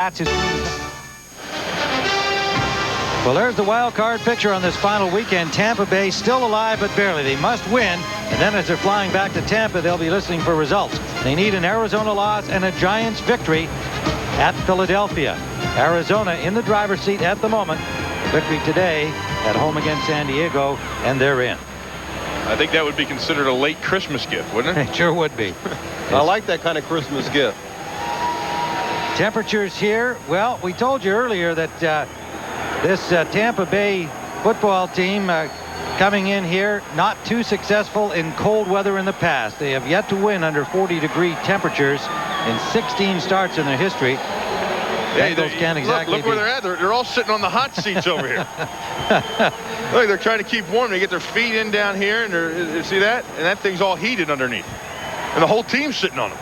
Well, there's the wild card picture on this final weekend. Tampa Bay still alive, but barely. They must win, and then as they're flying back to Tampa, they'll be listening for results. They need an Arizona loss and a Giants victory at Philadelphia. Arizona in the driver's seat at the moment. Victory today at home against San Diego, and they're in. I think that would be considered a late Christmas gift, wouldn't it? It sure would be. I like that kind of Christmas gift. Temperatures here. Well, we told you earlier that this Tampa Bay football team coming in here not too successful in cold weather in the past. They have yet to win under 40-degree temperatures in 16 starts in their history. Bengals can't exactly look where they're at. They're all sitting on the hot seats over here. Look, they're trying to keep warm. They get their feet in down here, and see that? And that thing's all heated underneath. And the whole team's sitting on them.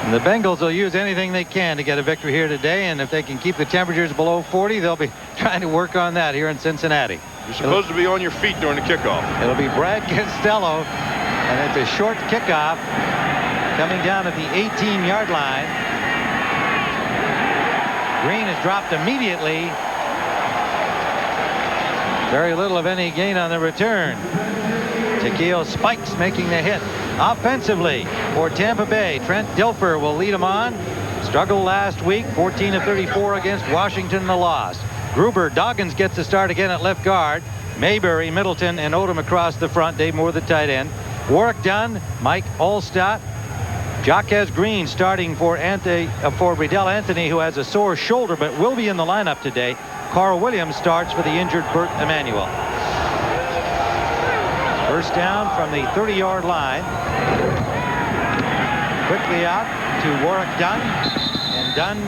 And the Bengals will use anything they can to get a victory here today, and if they can keep the temperatures below 40, they'll be trying to work on that here in Cincinnati. You're supposed to be on your feet during the kickoff. It'll be Brad Costello, and it's a short kickoff coming down at the 18-yard line. Green is dropped immediately. Very little of any gain on the return. Takeo Spikes making the hit. Offensively for Tampa Bay, Trent Dilfer will lead them on. Struggled last week, 14 of 34 against Washington, the loss. Gruber, Doggins gets the start again at left guard. Mayberry, Middleton, and Odom across the front. Dave Moore, the tight end. Warwick Dunn, Mike Alstott. Jaquez Green starting for Riddell Anthony, who has a sore shoulder but will be in the lineup today. Carl Williams starts for the injured Bert Emanuel. First down from the 30-yard line. Quickly out to Warwick Dunn. And Dunn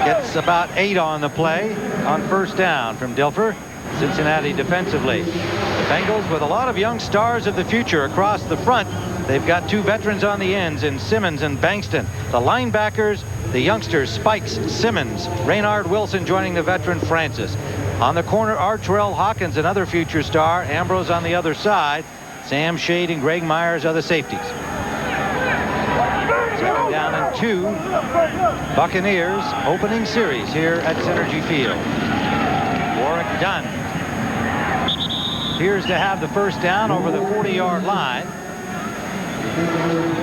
gets about 8 on the play on first down from Dilfer. Cincinnati defensively. The Bengals with a lot of young stars of the future across the front. They've got 2 veterans on the ends in Simmons and Bankston. The linebackers, the youngsters, Spikes, Simmons, Raynard Wilson joining the veteran Francis. On the corner, Artrell Hawkins, another future star. Ambrose on the other side. Sam Shade and Greg Myers are the safeties. 2nd down and 2. Buccaneers opening series here at Synergy Field. Warwick Dunn appears to have the first down over the 40-yard line.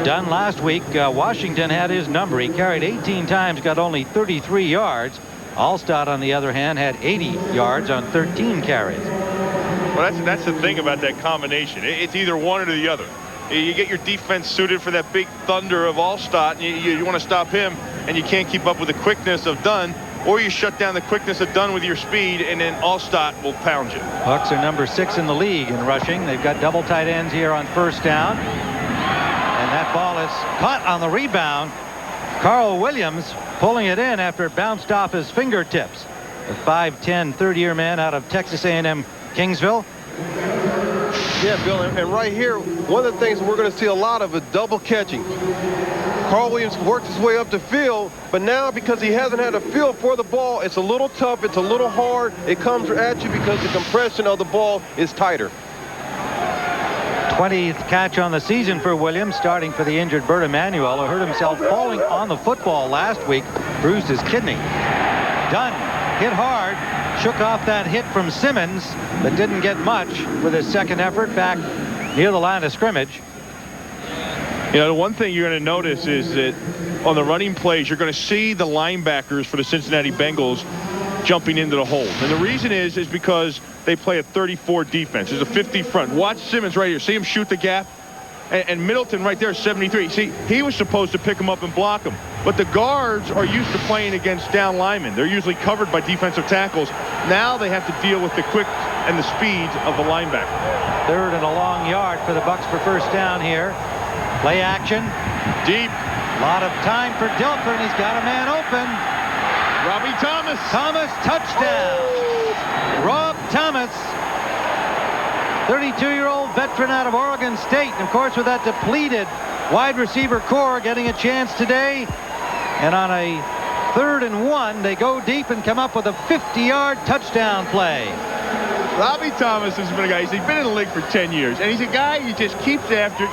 Dunn last week, Washington had his number. He carried 18 times, got only 33 yards. Alstott, on the other hand, had 80 yards on 13 carries. Well, that's the thing about that combination. It's either one or the other. You get your defense suited for that big thunder of Alstott, and you want to stop him, and you can't keep up with the quickness of Dunn, or you shut down the quickness of Dunn with your speed, and then Alstott will pound you. Bucs are number 6 in the league in rushing. They've got double tight ends here on first down. And that ball is caught on the rebound. Carl Williams pulling it in after it bounced off his fingertips. The 5'10" third-year man out of Texas A&M Kingsville. Yeah, Bill, and right here, one of the things we're going to see a lot of is double catching. Carl Williams worked his way up the field, but now because he hasn't had a feel for the ball, it's a little tough, it's a little hard. It comes at you because the compression of the ball is tighter. 20th catch on the season for Williams, starting for the injured Bert Emanuel, who hurt himself falling on the football last week, bruised his kidney. Dunn hit hard, shook off that hit from Simmons, but didn't get much with his second effort back near the line of scrimmage. You know, the one thing you're going to notice is that on the running plays, you're going to see the linebackers for the Cincinnati Bengals jumping into the hole. And the reason is because they play a 34 defense. There's a 50 front. Watch Simmons right here. See him shoot the gap? And Middleton right there, 73. See, he was supposed to pick him up and block him. But the guards are used to playing against down linemen. They're usually covered by defensive tackles. Now they have to deal with the quick and the speed of the linebacker. 3rd and a long yard for the Bucs for first down here. Play action. Deep. A lot of time for Dilfer, and he's got a man open. Robbie Thomas. Thomas, touchdown. Rob Thomas, 32-year-old veteran out of Oregon State. And of course, with that depleted wide receiver core getting a chance today. And on a 3rd and 1, they go deep and come up with a 50-yard touchdown play. Robbie Thomas has been a guy. He's been in the league for 10 years, and he's a guy he just keeps after.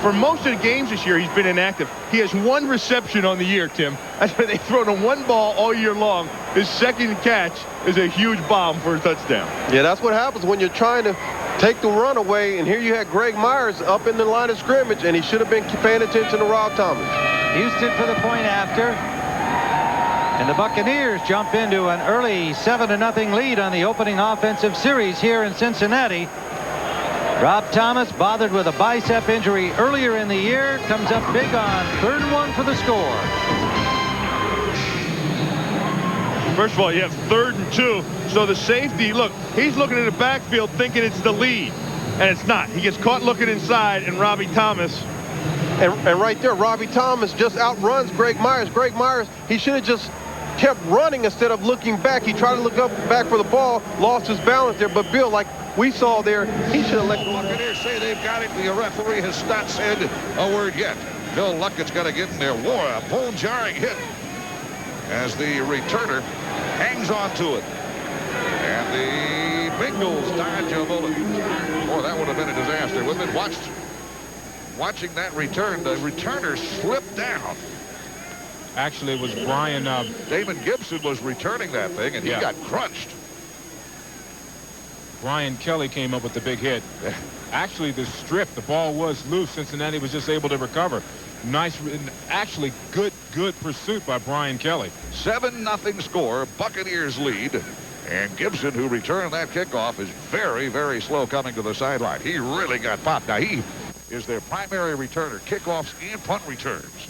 For most of the games this year, he's been inactive. He has 1 reception on the year, Tim. That's why they've thrown him 1 ball all year long. His second catch is a huge bomb for a touchdown. Yeah, that's what happens when you're trying to take the run away, and here you had Greg Myers up in the line of scrimmage, and he should have been paying attention to Rob Thomas. Houston for the point after. And the Buccaneers jump into an early 7-0 lead on the opening offensive series here in Cincinnati. Rob Thomas, bothered with a bicep injury earlier in the year, comes up big on 3rd and 1 for the score. First of all, you have 3rd and 2. So the safety, look, he's looking at the backfield thinking it's the lead. And it's not. He gets caught looking inside, and Robbie Thomas. And right there, Robbie Thomas just outruns Greg Myers. Greg Myers, he should have just kept running instead of looking back. He tried to look up back for the ball, lost his balance there. But Bill, like we saw there, he should have let the Buccaneers say they've got it. The referee has not said a word yet. Bill Luckett's got to get in there. War, a bone-jarring hit as the returner hangs on to it. And the Bengals dodge a bullet. Boy, that would have been a disaster. We've been watching that return. The returner slipped down. Actually, it was Brian. Damon Gibson was returning that thing, and he got crunched. Brian Kelly came up with the big hit. Actually, the strip, the ball was loose. Cincinnati was just able to recover. Nice, actually good pursuit by Brian Kelly. 7-0 score. Buccaneers lead. And Gibson, who returned that kickoff, is very, very slow coming to the sideline. He really got popped. Now, he is their primary returner, kickoffs and punt returns.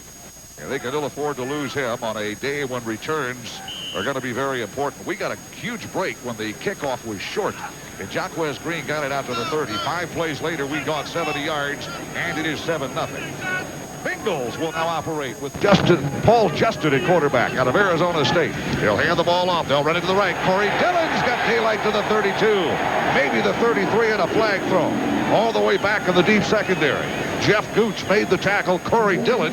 And they can ill afford to lose him on a day when returns are going to be very important. We got a huge break when the kickoff was short. And Jaquez Green got it out to the 30. 5 plays later, we got 70 yards, and it is 7-0. Bengals will now operate with Paul Justin at quarterback out of Arizona State. He'll hand the ball off. They'll run it to the right. Corey Dillon's got daylight to the 32. Maybe the 33 and a flag throw. All the way back in the deep secondary. Jeff Gooch made the tackle. Corey Dillon,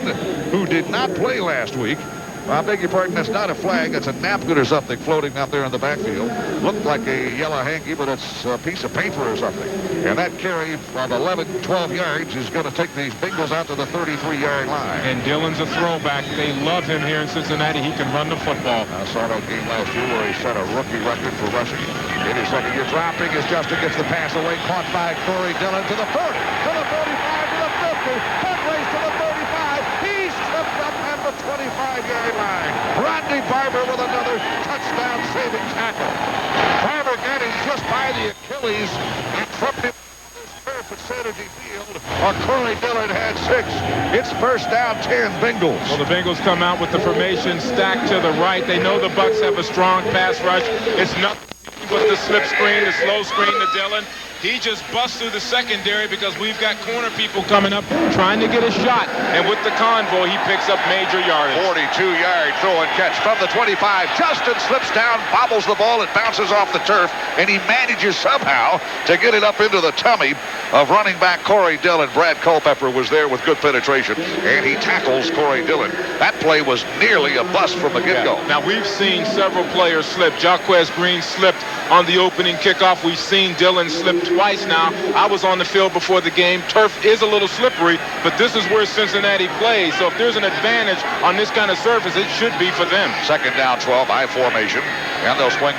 who did not play last week. I beg your pardon, that's not a flag. That's a napkin or something floating out there in the backfield. Looked like a yellow hanky, but it's a piece of paper or something. And that carry of 11, 12 yards is going to take these Bengals out to the 33-yard line. And Dillon's a throwback. They love him here in Cincinnati. He can run the football. I saw that game last year where he set a rookie record for rushing. In his second year, dropping as Justin gets the pass away. Caught by Corey Dillon to the 30, to the 45, to the 50. Punt race to the 35. He's tripped up at the 25-yard line. Rodney Barber with another touchdown-saving tackle. Barber getting just by the Achilles and tripped him turf at Saturday Field. Corey Dillon had 6. It's first down, 10 Bengals. Well, the Bengals come out with the formation stacked to the right. They know the Bucs have a strong pass rush. It's nothing but the slip screen, the slow screen to Dillon. He just busts through the secondary because we've got corner people coming up trying to get a shot. And with the convoy, he picks up major yardage. 42-yard throw and catch from the 25. Justin slips down, bobbles the ball. It bounces off the turf, and he manages somehow to get it up into the tummy of running back Corey Dillon. Brad Culpepper was there with good penetration, and he tackles Corey Dillon. That play was nearly a bust from the get-go. Now, we've seen several players slip. Jaquez Green slipped on the opening kickoff. We've seen Dillon slip twice now. I was on the field before the game. Turf is a little slippery, but this is where Cincinnati plays. So if there's an advantage on this kind of surface, it should be for them. Second down, 12, I formation. And they'll swing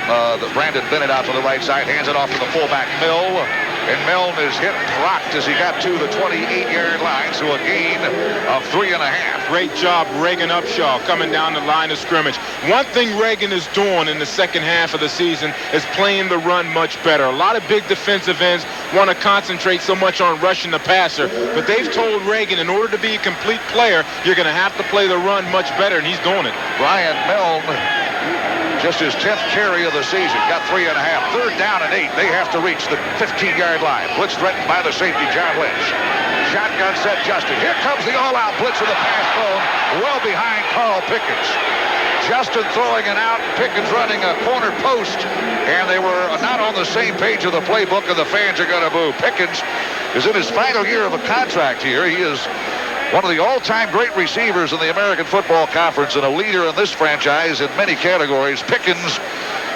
Brandon Bennett out to the right side, hands it off to the fullback, Mill. And Milne is hit rocked as he got to the 28-yard line, so a gain of 3.5. Great job, Reagan Upshaw, coming down the line of scrimmage. One thing Reagan is doing in the second half of the season is playing the run much better. A lot of big defensive ends want to concentrate so much on rushing the passer, but they've told Reagan in order to be a complete player, you're going to have to play the run much better, and he's doing it. Brian Milne, just his 10th carry of the season, got 3.5. Third down and 8. They have to reach the 15-yard line. Blitz threatened by the safety, John Lynch. Shotgun set, Justin. Here comes the all-out blitz with the pass thrown well behind Carl Pickens. Justin throwing it out, Pickens running a corner post, and they were not on the same page of the playbook, and the fans are going to boo. Pickens is in his final year of a contract here. He is one of the all-time great receivers in the American Football Conference and a leader in this franchise in many categories. Pickens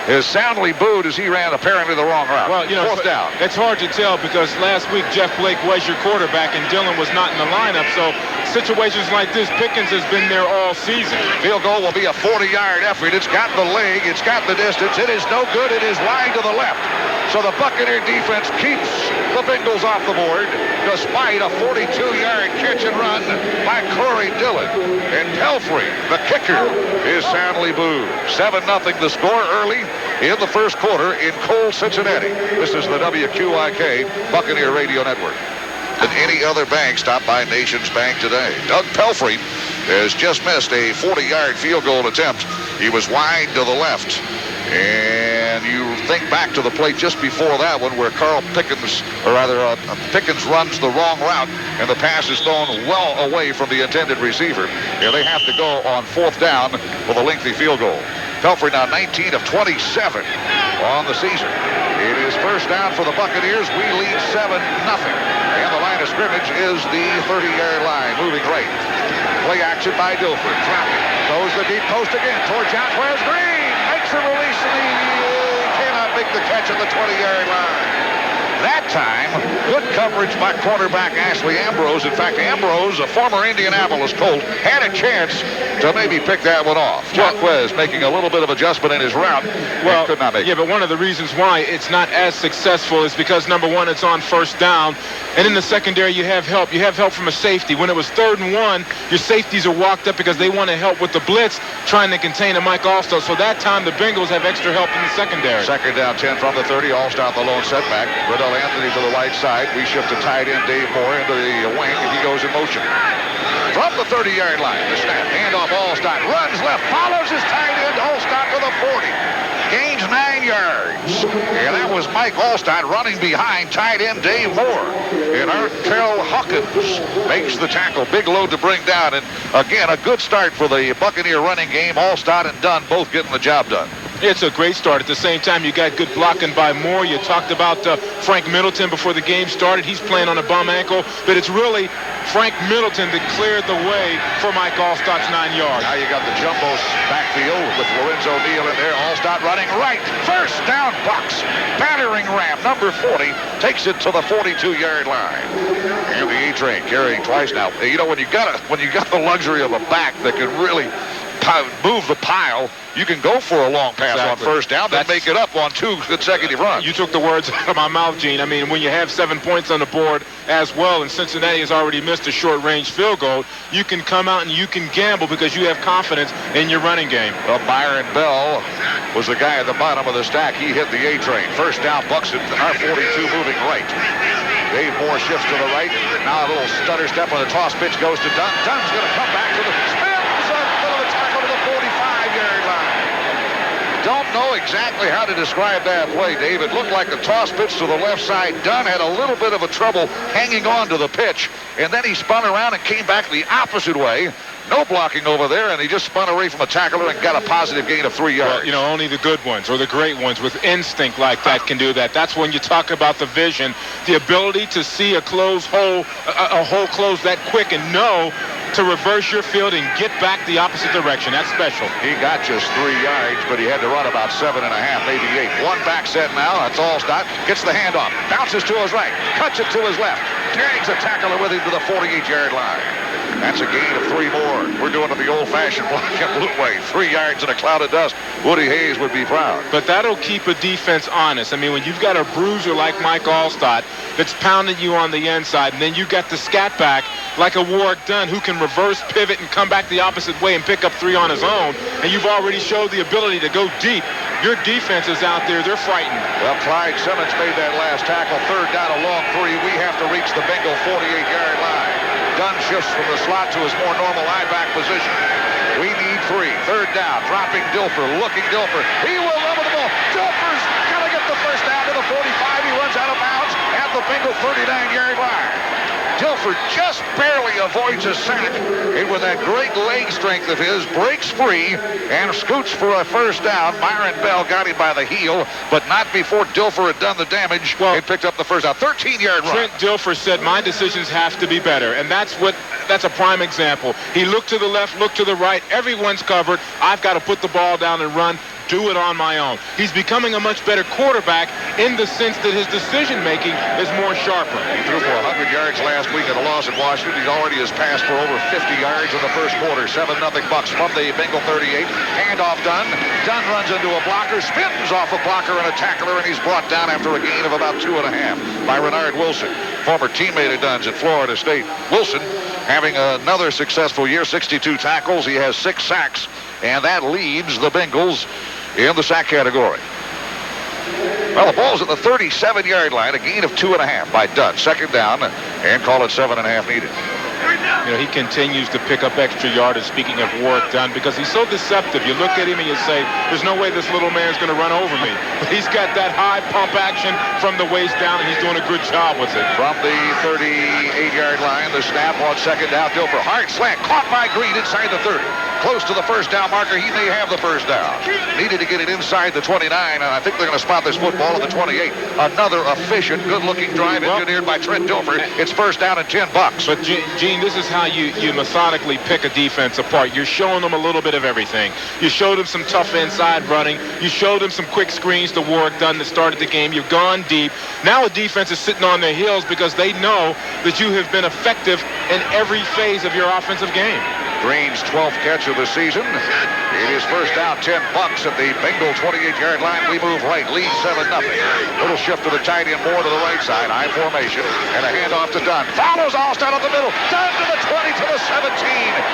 is soundly booed as he ran apparently the wrong route. Well, you know, fourth down. It's hard to tell because last week Jeff Blake was your quarterback and Dillon was not in the lineup. So situations like this, Pickens has been there all season. Field goal will be a 40-yard effort. It's got the leg. It's got the distance. It is no good. It is wide to the left. So the Buccaneer defense keeps the Bengals off the board despite a 42-yard catch and run by Corey Dillon. And Pelfrey, the kicker, is soundly booed. 7-0 the score early in the first quarter in cold Cincinnati. This is the WQIK Buccaneer Radio Network. Than any other bank stopped by Nations Bank today. Doug Pelfrey has just missed a 40-yard field goal attempt. He was wide to the left. And you think back to the play just before that one where Pickens runs the wrong route and the pass is thrown well away from the intended receiver. And they have to go on fourth down with a lengthy field goal. Pelfrey now 19 of 27 on the season. It is first down for the Buccaneers. We lead 7-0. And the line of scrimmage is the 30-yard line, moving right. Play action by Dilfer. Dropping. Goes the deep post again toward Jaquez Green. Makes a release and he cannot make the catch at the 20-yard line. That time, good coverage by cornerback Ashley Ambrose. In fact, Ambrose, a former Indianapolis Colt, had a chance to maybe pick that one off. Jaquez making a little bit of adjustment in his route. Well, could not make it. But one of the reasons why it's not as successful is because, number one, it's on first down. And in the secondary, you have help. You have help from a safety. When it was 3rd and 1, your safeties are walked up because they want to help with the blitz, trying to contain a Mike Alstott. So that time, the Bengals have extra help in the secondary. Second down, 10 from the 30. Alstott the lone setback. Riddell Anthony to the right side. We shift to tight end Dave Moore into the wing, and he goes in motion. From the 30-yard line, the snap. Handoff Alstott. Runs left. Follows his tight end Alstott to the 40. Gains 9 yards. And that was Mike Alstott running behind tight end Dave Moore. And Artel Hawkins makes the tackle. Big load to bring down. And again, a good start for the Buccaneer running game. Alstott and Dunn both getting the job done. It's a great start. At the same time, you got good blocking by Moore. You talked about Frank Middleton before the game started. He's playing on a bum ankle, but it's really Frank Middleton that cleared the way for Mike Alstott's 9 yards. Now you got the jumbo backfield with Lorenzo Neal in there. Alstott running right. First down, Bucs. Battering ram, number 40, takes it to the 42-yard line. And the A-train carrying twice now. You know, when you got the luxury of a back that can really move the pile, you can go for a long pass on first down, then make it up on 2 consecutive runs. You took the words out of my mouth, Gene. I mean, when you have 7 points on the board as well, and Cincinnati has already missed a short-range field goal, you can come out and you can gamble because you have confidence in your running game. Well, Byron Bell was the guy at the bottom of the stack. He hit the A-train. First down, Bucs at our 42 moving right. Dave Moore shifts to the right. Now a little stutter step on the toss pitch goes to Dunn. Dunn's going to come back to the spins. Don't know exactly how to describe that play, Dave. It looked like a toss pitch to the left side. Dunn had a little bit of a trouble hanging on to the pitch, and then he spun around and came back the opposite way. No blocking over there, and he just spun away from a tackler and got a positive gain of 3 yards. Well, you know, only the good ones or the great ones with instinct like that can do that. That's when you talk about the vision, the ability to see a closed hole, a hole close that quick and know to reverse your field and get back the opposite direction. That's special. He got just 3 yards, but he had to run about 7.5, maybe 8. One back set now. That's Alstott. Gets the handoff. Bounces to his right. Cuts it to his left. Drags a tackler with him to the 48-yard line. That's a gain of 3 more. We're doing it the old-fashioned black and blue way. 3 yards in a cloud of dust. Woody Hayes would be proud. But that'll keep a defense honest. I mean, when you've got a bruiser like Mike Alstott that's pounding you on the inside, and then you got the scat back like a Warwick Dunn who can reverse, pivot, and come back the opposite way and pick up 3 on his own, and you've already showed the ability to go deep. Your defense is out there. They're frightened. Well, Clyde Simmons made that last tackle. Third down, a long 3. We have to reach the Bengal 48-yard line. Dunn shifts from the slot to his more normal I-back position. We need 3. Third down, dropping Dilfer, looking Dilfer. He will level the ball. Dilfer's got to get the first down to the 45. He runs out of bounds at the Bengal 39-yard line. Dilfer just barely avoids a sack, and with that great leg strength of his, breaks free and scoots for a first down. Byron Bell got him by the heel, but not before Dilfer had done the damage and picked up the first down. 13-yard run. Trent Dilfer said, my decisions have to be better, and that's a prime example. He looked to the left, looked to the right. Everyone's covered. I've got to put the ball down and run. do it on my own. He's becoming a much better quarterback in the sense that his decision-making is more sharper. He threw for 100 yards last week at a loss at Washington. He already has passed for over 50 yards in the first quarter. 7-0 Bucs from the Bengal 38. Handoff Dunn. Dunn runs into a blocker, spins off a blocker and a tackler, and he's brought down after a gain of about 2.5 by Renard Wilson, former teammate of Dunn's at Florida State. Wilson having another successful year, 62 tackles. He has 6 sacks, and that leads the Bengals in the sack category. Well, the ball's at the 37-yard line, a gain of 2.5 by Dunn. Second down, and call it 7.5 needed. You know, he continues to pick up extra yardage, speaking of Warrick Dunn, because he's so deceptive. You look at him and you say, there's no way this little man's going to run over me. But he's got that high pump action from the waist down, and he's doing a good job with it. From the 38-yard line, the snap on second down. Dilfer, hard slant, caught by Green inside the 30. Close to the first down marker. He may have the first down. Needed to get it inside the 29, and I think they're going to spot this football at the 28. Another efficient, good-looking drive engineered by Trent Dilfer. It's first down and 10 Bucs. But, Gene, this is how you methodically pick a defense apart. You're showing them a little bit of everything. You showed them some tough inside running. You showed them some quick screens to Warrick Dunn that started the game. You've gone deep. Now a defense is sitting on their heels because they know that you have been effective in every phase of your offensive game. Green's 12th catch of the season. It is first down, 10 Bucs at the Bengal 28-yard line. We move right, lead 7-0. Little shift to the tight end, more to the right side, high formation, and a handoff to Dunn. Follows Alstott out of the middle. Dunn to the 20, to the 17.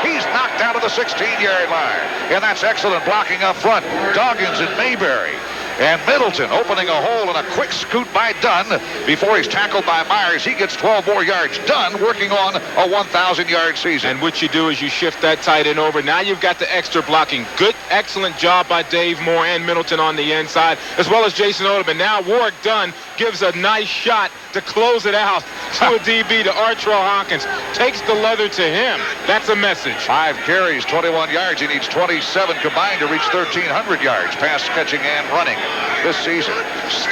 He's knocked down to the 16-yard line, and that's excellent blocking up front. Doggins and Mayberry. And Middleton opening a hole and a quick scoot by Dunn before he's tackled by Myers. He gets 12 more yards. Dunn working on a 1,000-yard season. And what you do is you shift that tight end over. Now you've got the extra blocking. Good, excellent job by Dave Moore and Middleton on the inside, as well as Jason Odom. Now Warrick Dunn gives a nice shot to close it out to a DB, to Artrell Hawkins. Takes the leather to him. That's a message. 5 carries, 21 yards. He needs 27 combined to reach 1,300 yards, pass catching and running this season.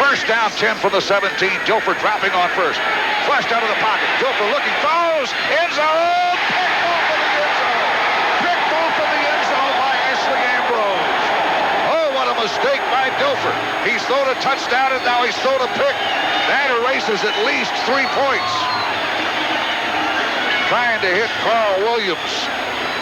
First down, 10 from the 17. Dilfer dropping on first. Flushed out of the pocket. Dilfer looking, throws, end zone. Picked off of the end zone by Ashley Ambrose. Oh, what a mistake by Dilfer. He's thrown a touchdown and now he's thrown a pick. That erases at least 3 points. Trying to hit Carl Williams.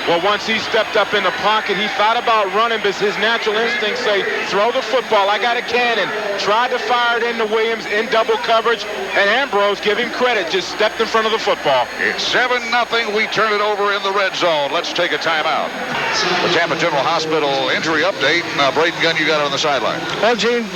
Well, once he stepped up in the pocket, he thought about running, but his natural instincts say, throw the football. I got a cannon. Tried to fire it into Williams in double coverage, and Ambrose, give him credit, just stepped in front of the football. It's 7-0. We turn it over in the red zone. Let's take a timeout. The Tampa General Hospital injury update. Braden Gunn, you got it on the sideline. Well, Gene,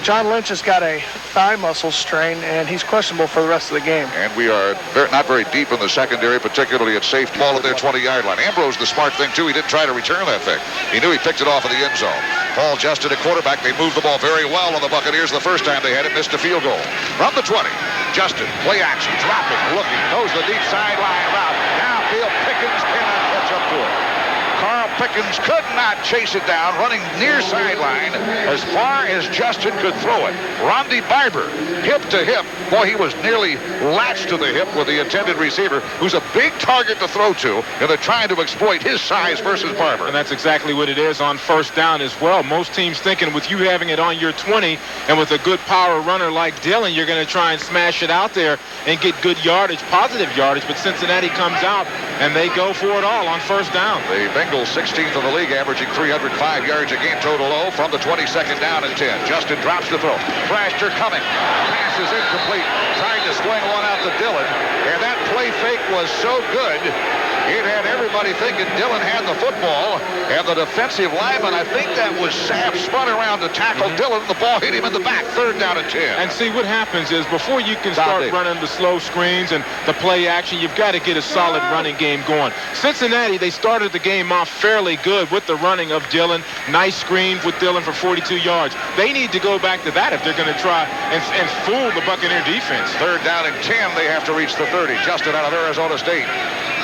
John Lynch has got a thigh muscle strain, and he's questionable for the rest of the game. And we are not very deep in the secondary, particularly at safety. Ball at their 20-yard line. Ambrose, the smart thing, too, he didn't try to return that thing. He knew he picked it off in the end zone. Paul Justin at quarterback. They moved the ball very well on the Buccaneers the first time they had it, missed a field goal. From the 20, Justin, play action, dropping, looking, goes the deep sideline route. Downfield, Pickens cannot catch up to it. Carl Pickens could not chase it down, running near sideline as far as Justin could throw it. Rondy Barber, hip to hip. Boy, he was nearly latched to the hip with the intended receiver, who's a big target to throw to, and they're trying to exploit his size versus Barber. And that's exactly what it is on first down as well. Most teams thinking with you having it on your 20 and with a good power runner like Dillon, you're going to try and smash it out there and get good yardage, positive yardage, but Cincinnati comes out and they go for it all on first down. The Bengals 16th in the league, averaging 305 yards a game total low from the 22nd down and 10. Justin drops the throw. Thrasher coming. Pass is incomplete. Tried to swing one out to Dillon, and that play fake was so good, it had everybody thinking Dillon had the football, and the defensive lineman, I think that was Sapp, spun around to tackle Dillon. The ball hit him in the back, third down and 10. And see, what happens is before you can start running the slow screens and the play action, you've got to get a solid running game going. Cincinnati, they started the game off fairly good with the running of Dillon. Nice screen with Dillon for 42 yards. They need to go back to that if they're going to try and fool the Buccaneer defense. Third down and 10, they have to reach the 30. Justin out of Arizona State.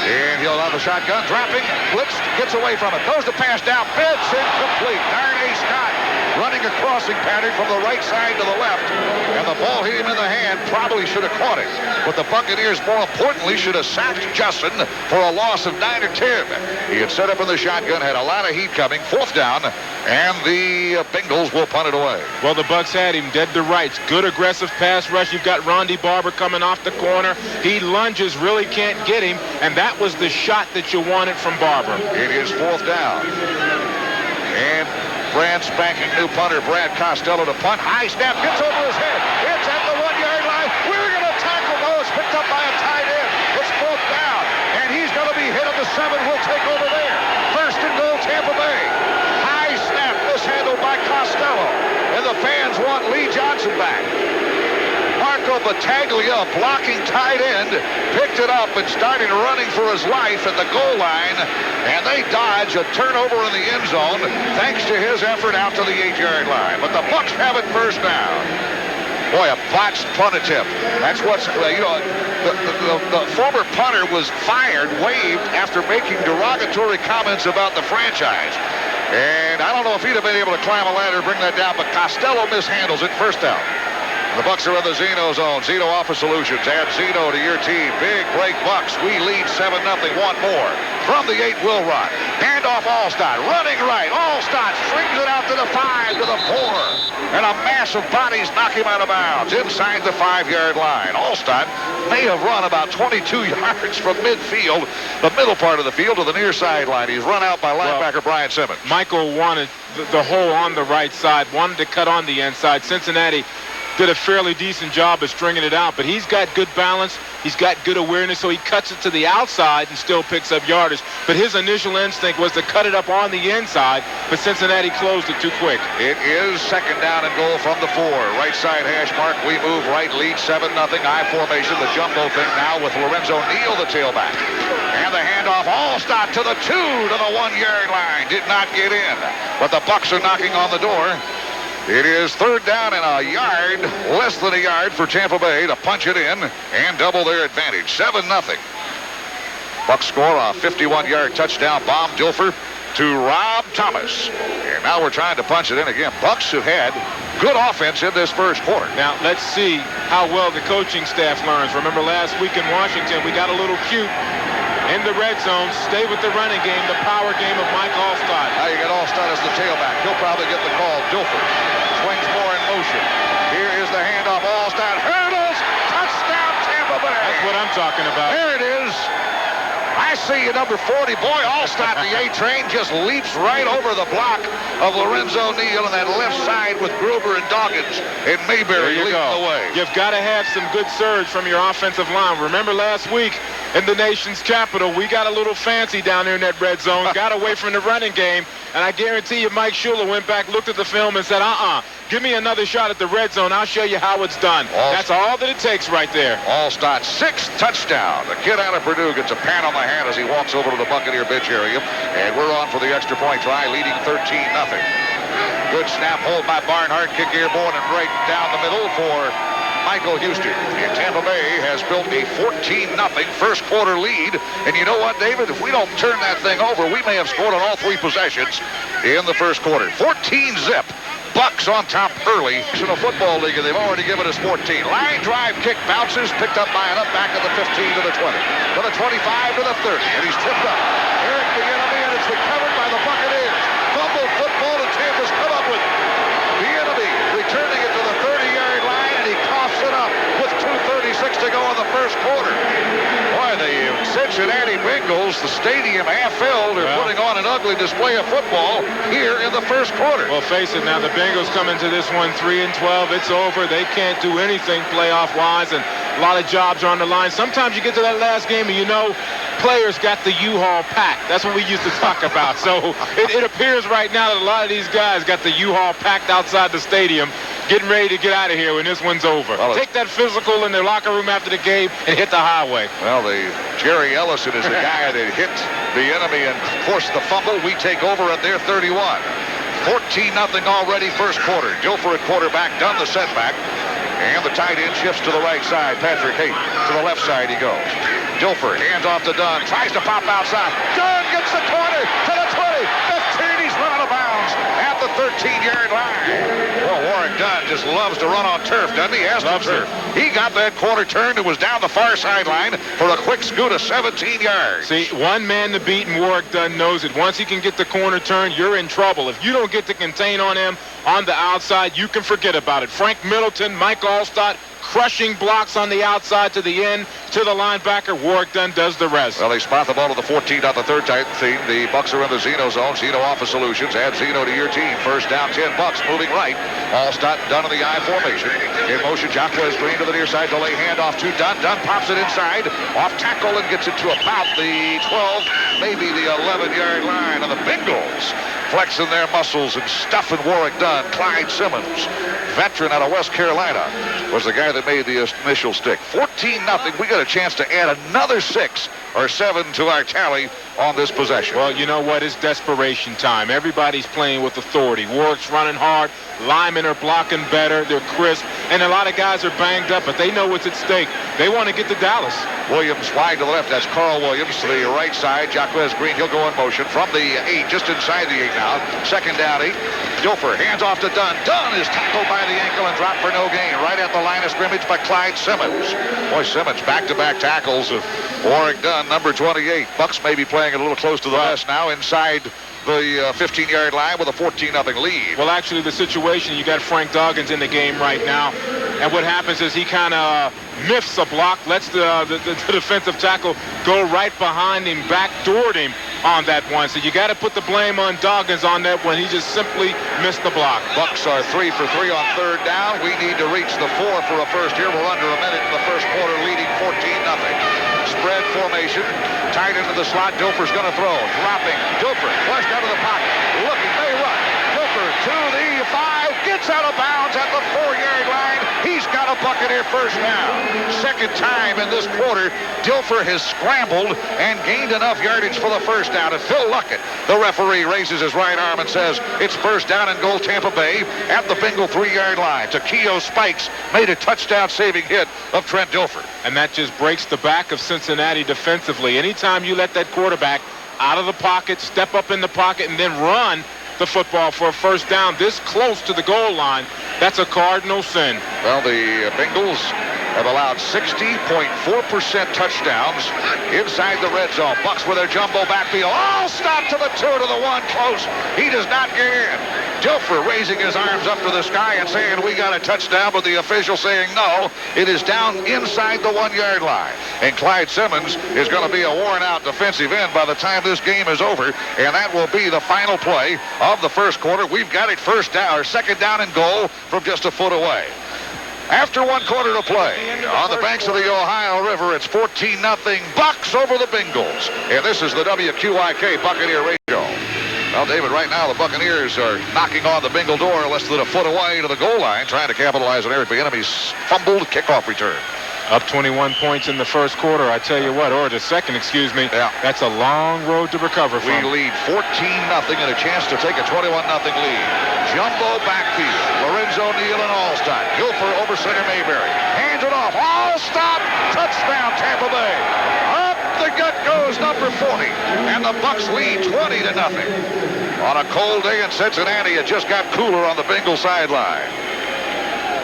And he'll have a shotgun, dropping, blitzed, gets away from it, throws the pass down, Pitts incomplete. Darnay Scott running a crossing pattern from the right side to the left, and the ball hit him in the hand. Probably should have caught it, but the Buccaneers, more importantly, should have sacked Justin for a loss of 9 or 10. He had set up in the shotgun, had a lot of heat coming. 4th down, and the Bengals will punt it away. Well, the Bucs had him dead to rights. Good aggressive pass rush. You've got Rondy Barber coming off the corner. He lunges, really can't get him, and that was the shot that you wanted from Barber. It is 4th down. And brand spanking new punter Brad Costello to punt. High snap, gets over his head. It's at the 1-yard line. We're going to tackle. Oh, it's picked up by a tight end. It's 4th down. And he's going to be hit at the 7. We'll take over there. 1st and goal, Tampa Bay. High snap, mishandled by Costello. And the fans want Lee Johnson back. Marco Battaglia, blocking tight end, picked it up and started running for his life at the goal line, and they dodge a turnover in the end zone thanks to his effort out to the 8-yard line. But the Bucs have it 1st down. Boy, a botched punt attempt. That's what's, the former punter was fired, waived, after making derogatory comments about the franchise. And I don't know if he'd have been able to climb a ladder and bring that down, but Costello mishandles it. 1st down. The Bucs are in the Zeno zone. Zeno Office Solutions. Add Zeno to your team. Big break Bucs. We lead 7-0. Want more. From the 8, will run. Hand off Alstott. Running right. Alstott strings it out to the 5, to the 4. And a mass of bodies knock him out of bounds inside the 5-yard line. Alstott may have run about 22 yards from midfield, the middle part of the field, to the near sideline. He's run out by linebacker Brian Simmons. Michael wanted the hole on the right side, wanted to cut on the inside. Cincinnati did a fairly decent job of stringing it out, but he's got good balance. He's got good awareness, so he cuts it to the outside and still picks up yardage. But his initial instinct was to cut it up on the inside, but Cincinnati closed it too quick. It is 2nd down and goal from the 4. Right side hash mark. We move right, lead 7-0. I formation, the jumbo thing now with Lorenzo Neal, the tailback. And the handoff, Alstott to the 2, to the 1-yard line. Did not get in, but the Bucs are knocking on the door. It is 3rd down and a yard, less than a yard for Tampa Bay to punch it in and double their advantage. 7-0. Bucs score a 51-yard touchdown bomb, Dilfer to Rob Thomas. And now we're trying to punch it in again. Bucs have had good offense in this 1st quarter. Now let's see how well the coaching staff learns. Remember last week in Washington, we got a little cute in the red zone. Stay with the running game, the power game of Mike Alstott. Now you got Alstott as the tailback. He'll probably get the call. Dilfer swings more in motion. Here is the handoff. Alstott hurdles. Touchdown, Tampa Bay. That's what I'm talking about. There it is. I see you, number 40. Boy, Alstott, the A train, just leaps right over the block of Lorenzo Neal on that left side with Gruber and Dawkins and Mayberry leading the way. You've got to have some good surge from your offensive line. Remember last week in the nation's capital, we got a little fancy down there in that red zone, got away from the running game, and I guarantee you Mike Shula went back, looked at the film, and said, give me another shot at the red zone. I'll show you how it's done. That's all that it takes right there. Alstott, 6th touchdown. The kid out of Purdue gets a pat on the hand as he walks over to the Buccaneer bench area. And we're on for the extra point try, leading 13-0. Good snap, hold by Barnhart, kick airborne and right down the middle for Michael Houston. And Tampa Bay has built a 14-0 1st quarter lead. And you know what, David? If we don't turn that thing over, we may have scored on all 3 possessions in the 1st quarter. 14-0. Bucs on top early. National Football League, and they've already given us 14. Line drive kick bounces, picked up by enough back to the 15 to the 20. To the 25 to the 30, and he's tripped up. Eric the enemy, and it's recovered by the Buccaneers. Fumble football, and Tampa's come up with it. The enemy returning it to the 30-yard line, and he coughs it up with 2:36 to go in the 1st quarter. Boy, the Cincinnati Bengals, the stadium half filled, are putting on an ugly display of football here in the 1st quarter. Well, face it, now the Bengals come into this one 3-12. It's over. They can't do anything playoff-wise, and a lot of jobs are on the line. Sometimes you get to that last game, and you know players got the U-Haul packed. That's what we used to talk about. So it appears right now that a lot of these guys got the U-Haul packed outside the stadium, getting ready to get out of here when this one's over. Well, take that physical in their locker room after the game and hit the highway. Well, Jerry Ellison is the guy that hit the enemy and forced the fumble. We take over at their 31. 14-0 already 1st quarter. Dilfer at quarterback, done the setback. And the tight end shifts to the right side. Patrick Haight to the left side he goes. Dilfer hands off to Dunn. Tries to pop outside. Dunn gets the corner to the 20. 15. He's run out of bounds at the 13-yard line. just loves to run on turf, doesn't he? Loves turf. He got that corner turned and was down the far sideline for a quick scoot of 17 yards. See, one man to beat, and Warwick Dunn knows it. Once he can get the corner turned, you're in trouble. If you don't get to contain on him on the outside, you can forget about it. Frank Middleton, Mike Alstott, crushing blocks on the outside to the end, to the linebacker. Warwick Dunn does the rest. Well, they spot the ball to the 14 on the third tight theme. The Bucs are in the Zeno zone. Zeno Office Solutions. Add Zeno to your team. First down, 10 Bucs moving right. Alstott Dunn in the I formation. In motion, Jacquez Green to the near side. Delay handoff to Dunn. Dunn pops it inside. Off tackle and gets it to about the 12, maybe the 11-yard line. And the Bengals flexing their muscles and stuffing Warwick Dunn. Clyde Simmons, veteran out of West Carolina, was the guy that made the initial stick. 14-0. We got a chance to add another 6 or 7 to our tally on this possession. Well, you know what? It's desperation time. Everybody's playing with authority. Warwick's running hard. Linemen are blocking better. They're crisp. And a lot of guys are banged up, but they know what's at stake. They want to get to Dallas. Williams wide to the left. That's Carl Williams to the right side. Jacquez Green, he'll go in motion from the 8, just inside the 8 now. Second down 8. Dilfer hands off to Dunn. Dunn is tackled by the ankle and dropped for no gain. Right at the line of scrimmage by Clyde Simmons. Boy, Simmons back-to-back tackles of Warwick Dunn, number 28. Bucs may be playing a little close to the vest now inside the 15-yard line with a 14-0 lead. Well, actually, the situation, you got Frank Doggins in the game right now. And what happens is he kind of miffs a block, lets the defensive tackle go right behind him, backdoored him on that one. So you got to put the blame on Doggins on that one. He just simply missed the block. Bucs are 3 for 3 on third down. We need to reach the 4 for a first here. We're under a minute in the first quarter, leading 14-0. Spread formation, tight into the slot. Dilfer's going to throw. Dropping. Dilfer flushed out of the pocket. Looking, they run. Dilfer to the 5. Gets out of bounds at the 4-yard line. He's got a Buccaneer first down. Second time in this quarter, Dilfer has scrambled and gained enough yardage for the first down. And Phil Luckett, the referee, raises his right arm and says it's first down and goal Tampa Bay at the Bengal 3-yard line. Takeo Spikes made a touchdown-saving hit of Trent Dilfer. And that just breaks the back of Cincinnati defensively. Anytime you let that quarterback out of the pocket, step up in the pocket, and then run the football for a first down this close to the goal line, that's a cardinal sin. Well, the Bengals have allowed 60.4% touchdowns inside the red zone. Bucs with their jumbo backfield. Oh, stop to the 2 to the 1, close. He does not get in. Dilfer raising his arms up to the sky and saying we got a touchdown, but the official saying no, it is down inside the 1-yard line. And Clyde Simmons is going to be a worn-out defensive end by the time this game is over, and that will be the final play of the first quarter. We've got it first down, or second down and goal from just a foot away. After 1 quarter to play, on the banks of the Ohio River, it's 14-0 Bucs over the Bengals. And this is the WQIK Buccaneer Radio. Well, David, right now the Buccaneers are knocking on the Bengal door less than a foot away to the goal line, trying to capitalize on Eric Bieniemy's fumbled kickoff return. Up 21 points in the first quarter, I tell you what, or the second, excuse me. Yeah. That's a long road to recover from. We lead 14-0 and a chance to take a 21-0 lead. Jumbo backfield. Lorenzo Neal and Alstott. Dilfer over center Mayberry. Hands it off. Alstott. Touchdown Tampa Bay. Up the gut goes number 40. And the Bucs lead 20-0. On a cold day in Cincinnati, it just got cooler on the Bengal sideline.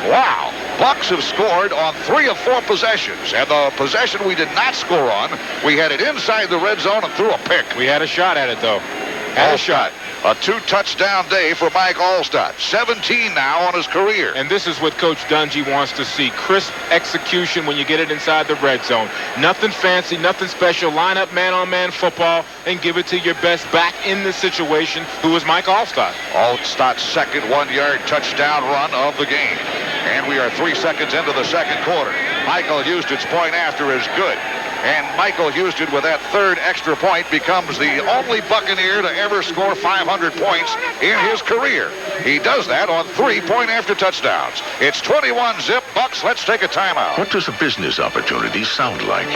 Wow. Bucs have scored on 3 of 4 possessions, and the possession we did not score on, we had it inside the red zone and threw a pick. We had a shot at it, though. Had a shot. A 2-touchdown day for Mike Alstott. 17 now on his career. And this is what Coach Dungy wants to see. Crisp execution when you get it inside the red zone. Nothing fancy, nothing special. Line up man-on-man football and give it to your best back in the situation, who is Mike Alstott. Alstott's second 1-yard touchdown run of the game. And we are 3 seconds into the second quarter. Michael Houston's point after is good. And Michael Houston, with that third extra point, becomes the only Buccaneer to ever score 500 points in his career. He does that on 3 point-after touchdowns. It's 21-0 Bucs. Let's take a timeout. What does a business opportunity sound like?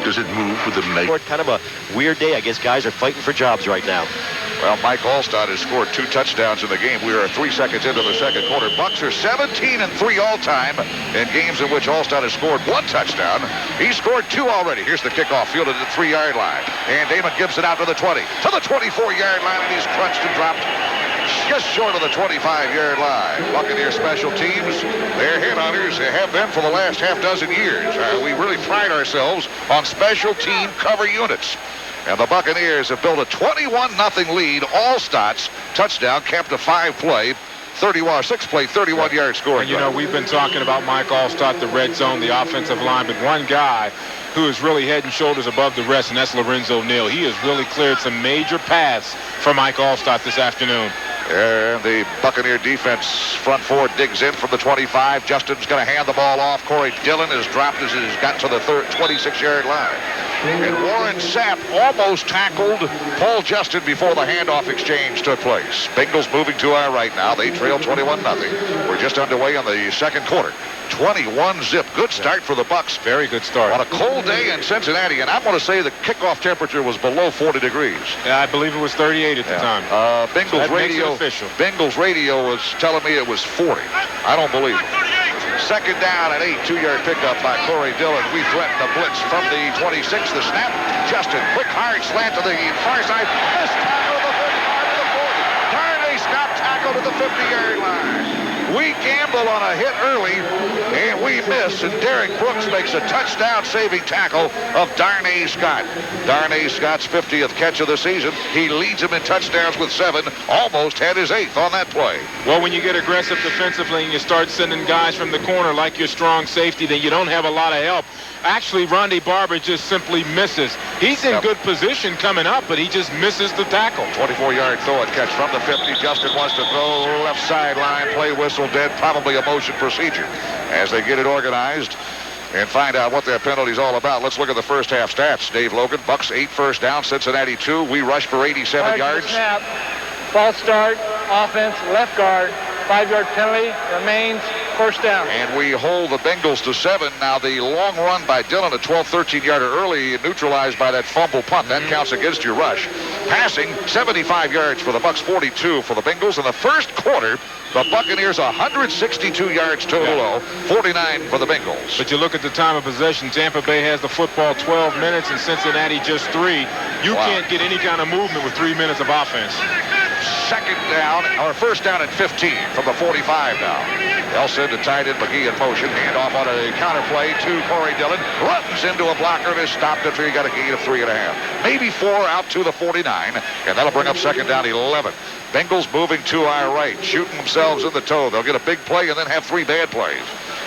Does it move with the make? Kind of a weird day. I guess guys are fighting for jobs right now. Well, Mike Alstott has scored 2 touchdowns in the game. We are 3 seconds into the second quarter. Bucs are 17-3 all-time in games in which Alstott has scored 1 touchdown. He's scored 2 already. Here's the kickoff fielded at the 3-yard line. And Damon gives it out to the 20, to the 24-yard line, and he's crunched and dropped just short of the 25-yard line. Buccaneer special teams, they're headhunters. They have been for the last half dozen years. We really pride ourselves on special team cover units. And the Buccaneers have built a 21-0 lead. Alstott touchdown, kept a 6-play, 31-yard scoring. And you know, we've been talking about Mike Alstott, the red zone, the offensive line, but one guy who is really head and shoulders above the rest, and that's Lorenzo Neal. He has really cleared some major paths for Mike Alstott this afternoon. And the Buccaneer defense front four digs in from the 25. Justin's going to hand the ball off. Corey Dillon has dropped as he's got to the 26-yard line. And Warren Sapp almost tackled Paul Justin before the handoff exchange took place. Bengals moving to our right now. They trail 21-0. We're just underway in the second quarter. 21-zip. Good start for the Bucs. Very good start. On a cold day in Cincinnati, and I'm going to say the kickoff temperature was below 40 degrees. Yeah, I believe it was 38 at the time. Bengals radio was telling me it was 40. I don't believe it. Second down and 8, 2-yard pickup by Corey Dillon. We threaten the blitz from the 26. The snap. Justin, quick hard slant to the far side. Missed tackle to the 35 to the 40. Darnay Scott tackled to the 50-yard line. We gamble on a hit early, and we miss, and Derek Brooks makes a touchdown-saving tackle of Darnay Scott. Darnay Scott's 50th catch of the season. He leads him in touchdowns with 7, almost had his 8th on that play. Well, when you get aggressive defensively and you start sending guys from the corner like your strong safety, then you don't have a lot of help. Actually, Ronde Barber just simply misses. He's in good position coming up, but he just misses the tackle. 24-yard throw and catch from the 50. Justin wants to throw left sideline. Play whistle dead. Probably a motion procedure. As they get it organized and find out what that penalty's all about, let's look at the first half stats. Dave Logan, Bucs 8 first down, Cincinnati 2. We rushed for 87 yards. Snap. False start. Offense. Left guard. 5-yard penalty. Remains. First down. And we hold the Bengals to 7. Now the long run by Dillon, a 12, 13-yarder early, neutralized by that fumble punt. That counts against your rush. Passing, 75 yards for the Bucs, 42 for the Bengals. In the first quarter, the Buccaneers 162 yards total, 49 for the Bengals. But you look at the time of possession, Tampa Bay has the football 12 minutes and Cincinnati just 3. You can't get any kind of movement with 3 minutes of offense. Second down, or first down and 15 from the 45 now. Alstott to tight end, McGee in motion. Hand off on a counter play to Corey Dillon. Runs into a blocker and is stopped until he got a gain of 3.5. Maybe 4 out to the 49, and that'll bring up second down 11. Bengals moving to our right, shooting themselves in the toe. They'll get a big play and then have 3 bad plays.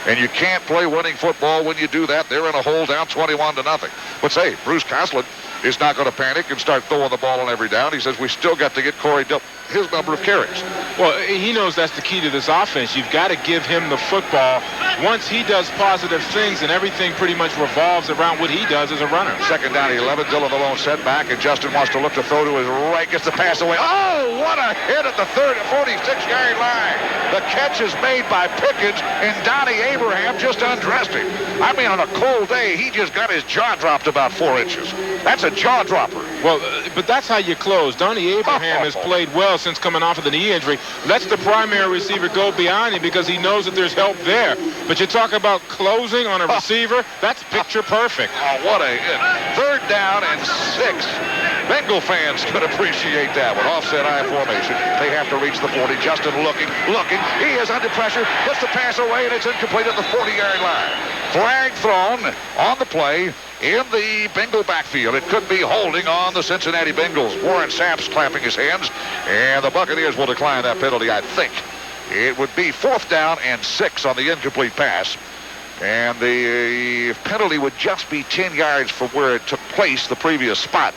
And you can't play winning football when you do that. They're in a hole down 21-0. But say, Bruce Conklin is not going to panic and start throwing the ball on every down. He says we still got to get Corey Dillon his number of carries. Well, he knows that's the key to this offense. You've got to give him the football. Once he does positive things, and everything pretty much revolves around what he does as a runner. Second down 11, Dillon the lone setback, and Justin wants to look to throw to his right, gets the pass away. Oh, what a hit at the 46-yard line. The catch is made by Pickens, and Donnie Abraham just undressed him. I mean, on a cold day, he just got his jaw dropped about 4 inches. That's a jaw dropper. Well, but that's how you close. Donnie Abraham has played well since coming off of the knee injury. Lets the primary receiver go behind him because he knows that there's help there. But you talk about closing on a receiver, that's picture perfect. Oh, what a hit. Third down and 6. Bengal fans could appreciate that one. Offset I formation. They have to reach the 40. Justin looking. He is under pressure. Gets the pass away, and it's incomplete at the 40-yard line. Flag thrown on the play in the Bengal backfield. It could be holding on the Cincinnati Bengals. Warren Sapp's clapping his hands, and the Buccaneers will decline that penalty, I think. It would be 4th down and 6 on the incomplete pass. And the penalty would just be 10 yards from where it took place, the previous spot.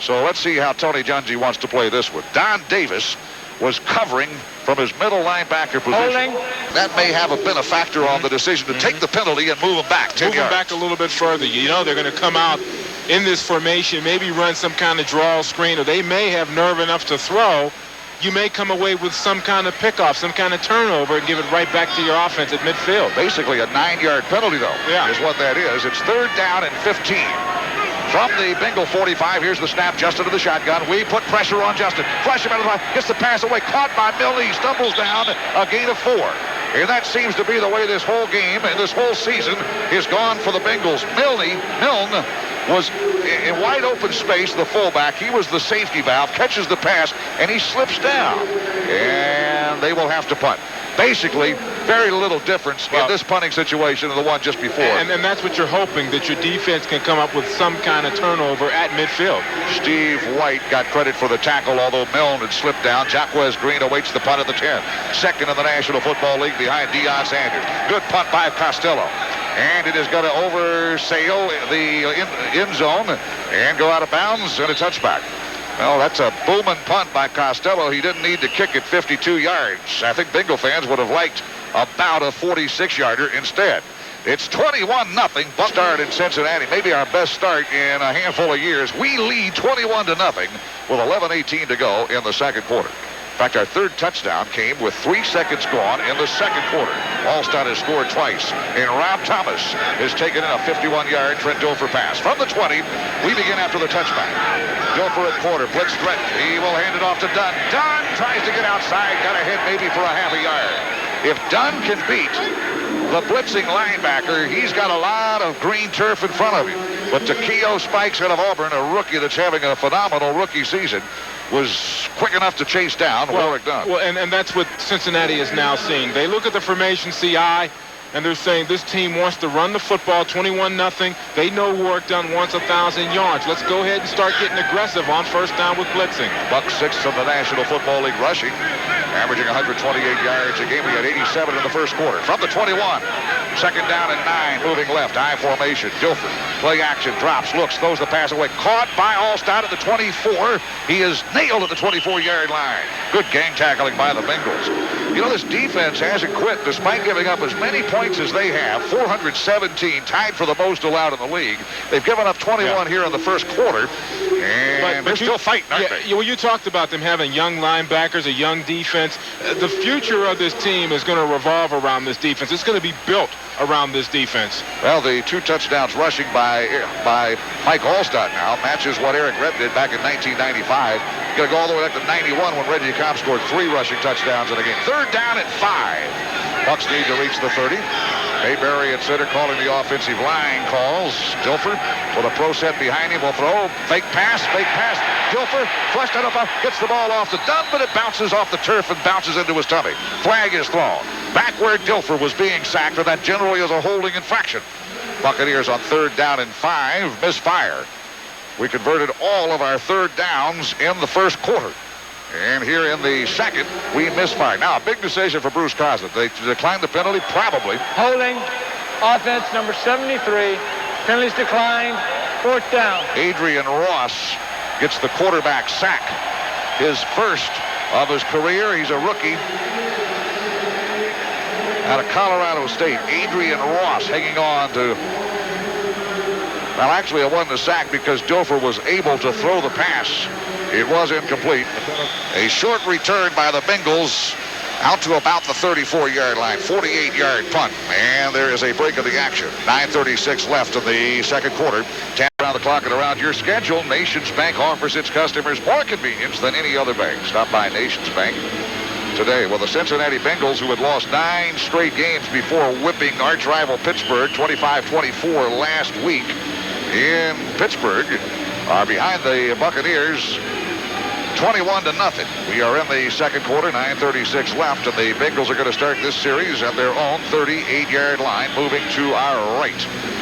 So let's see how Tony Dungy wants to play this one. Don Davis was covering from his middle linebacker position. Holding. That may have been a factor on the decision to take the penalty and move him back 10 yards. Back a little bit further. You know they're going to come out in this formation, maybe run some kind of draw screen, or they may have nerve enough to throw. You may come away with some kind of pickoff, some kind of turnover, and give it right back to your offense at midfield. Basically a 9-yard penalty, though, is what that is. It's 3rd down and 15. From the Bengal 45, here's the snap. Justin to the shotgun. We put pressure on Justin. Flush him out of the line. Gets the pass away. Caught by Milne. He stumbles down. A gain of 4. And that seems to be the way this whole game and this whole season is gone for the Bengals. Milne was in wide open space, the fullback. He was the safety valve, catches the pass, and he slips down. and they will have to punt. Basically, very little difference in this punting situation than the one just before. And that's what you're hoping, that your defense can come up with some kind of turnover at midfield. Steve White got credit for the tackle, although Milne had slipped down. Jaquez Green awaits the punt at the 10. Second in the National Football League behind Deion Sanders. Good punt by Costello. And it is going to oversail the end zone and go out of bounds, and a touchback. Well, that's a booming punt by Costello. He didn't need to kick it 52 yards. I think Bengal fans would have liked about a 46-yarder instead. It's 21-0. Bucs start in Cincinnati. Maybe our best start in a handful of years. We lead 21-0 with 11:18 to go in the second quarter. In fact, our third touchdown came with 3 seconds gone in the second quarter. Alstott has scored twice, and Rob Thomas has taken in a 51-yard Trent Dilfer pass. From the 20, we begin after the touchback. Dilfer at quarter, blitz threat. He will hand it off to Dunn. Dunn tries to get outside, got ahead maybe for a half a yard. If Dunn can beat the blitzing linebacker, he's got a lot of green turf in front of him. But Takeo Spikes out of Auburn, a rookie that's having a phenomenal rookie season, was quick enough to chase down Warwick Dunn. Well, and that's what Cincinnati is now seeing. They look at the formation CI, and they're saying this team wants to run the football 21-0. They know Warwick Dunn wants 1,000 yards. Let's go ahead and start getting aggressive on first down with blitzing. Bucs sixth in the National Football League rushing, averaging 128 yards a game. We had 87 in the first quarter. From the 21, second down and 9, moving left, I formation. Dilfer, play action, drops, looks, throws the pass away. Caught by Alstott at the 24. He is nailed at the 24-yard line. Good gang tackling by the Bengals. You know, this defense hasn't quit despite giving up as many points as they have. 417, tied for the most allowed in the league. They've given up 21 here in the first quarter, and they're still fighting, aren't they? Well, you talked about them having young linebackers, a young defense. The future of this team is going to revolve around this defense. It's going to be built around this defense. Well, the 2 touchdowns rushing by Mike Alstott now matches what Eric Redd did back in 1995. Going to go all the way back to 91 when Reggie Cobb scored 3 rushing touchdowns in a game. Third down at 5. Bucs need to reach the 30. Mayberry at center calling the offensive line calls. Dilfer with a pro set behind him will throw. Fake pass. Dilfer flushed it up, gets the ball off to Dunn, but it bounces off the turf and bounces into his tummy. Flag is thrown. Back where Dilfer was being sacked, and that generally is a holding infraction. Buccaneers on third down and 5, misfire. We converted all of our third downs in the first quarter. And here in the second, we misfired. Now, a big decision for Bruce Coslet. They declined the penalty, probably. Holding, offense number 73. Penalties declined, fourth down. Adrian Ross gets the quarterback sack. His first of his career. He's a rookie out of Colorado State. Adrian Ross hanging on to... Well, actually, it wasn't a sack because Dilfer was able to throw the pass. It was incomplete. A short return by the Bengals out to about the 34-yard line. 48-yard punt. And there is a break of the action. 9:36 left in the second quarter. 10 around the clock and around your schedule. Nations Bank offers its customers more convenience than any other bank. Stop by Nations Bank today. Well, the Cincinnati Bengals, who had lost 9 straight games before whipping arch rival Pittsburgh 25-24 last week in Pittsburgh, are behind the Buccaneers 21-0. We are in the second quarter, 9:36 left, and the Bengals are going to start this series at their own 38-yard line, moving to our right.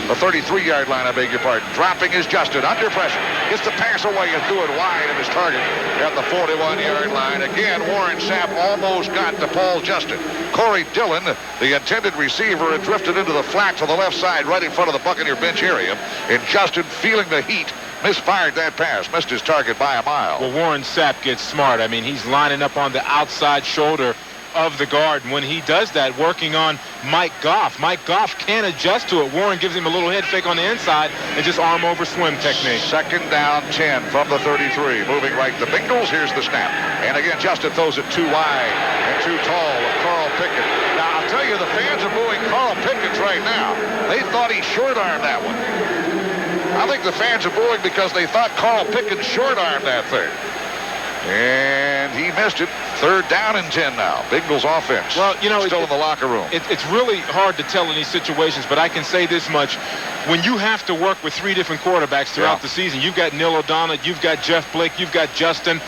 The 33-yard line, I beg your pardon. Dropping is Justin, under pressure. Gets the pass away and threw it wide of his target at the 41-yard line. Again, Warren Sapp almost got to Paul Justin. Corey Dillon, the intended receiver, had drifted into the flat to the left side right in front of the Buccaneer bench area, and Justin, feeling the heat, misfired that pass, missed his target by a mile. Well, Warren Sapp gets smart. I mean, he's lining up on the outside shoulder of the guard. And when he does that, working on Mike Goff. Mike Goff can't adjust to it. Warren gives him a little head fake on the inside and just arm over swim technique. Second down 10 from the 33. Moving right to Bengals. Here's the snap. And again, Justin throws it too wide and too tall with Carl Pickett. Now, I'll tell you, the fans are booing Carl Pickett right now. They thought he short-armed that one. I think the fans are booing because they thought Carl Pickett short-armed that thing. And he missed it. Third down and 10 now. Bengals offense. Well, you know, still in the locker room. It's really hard to tell in these situations, but I can say this much. When you have to work with 3 different quarterbacks throughout the season, you've got Neil O'Donnell, you've got Jeff Blake, you've got Justin.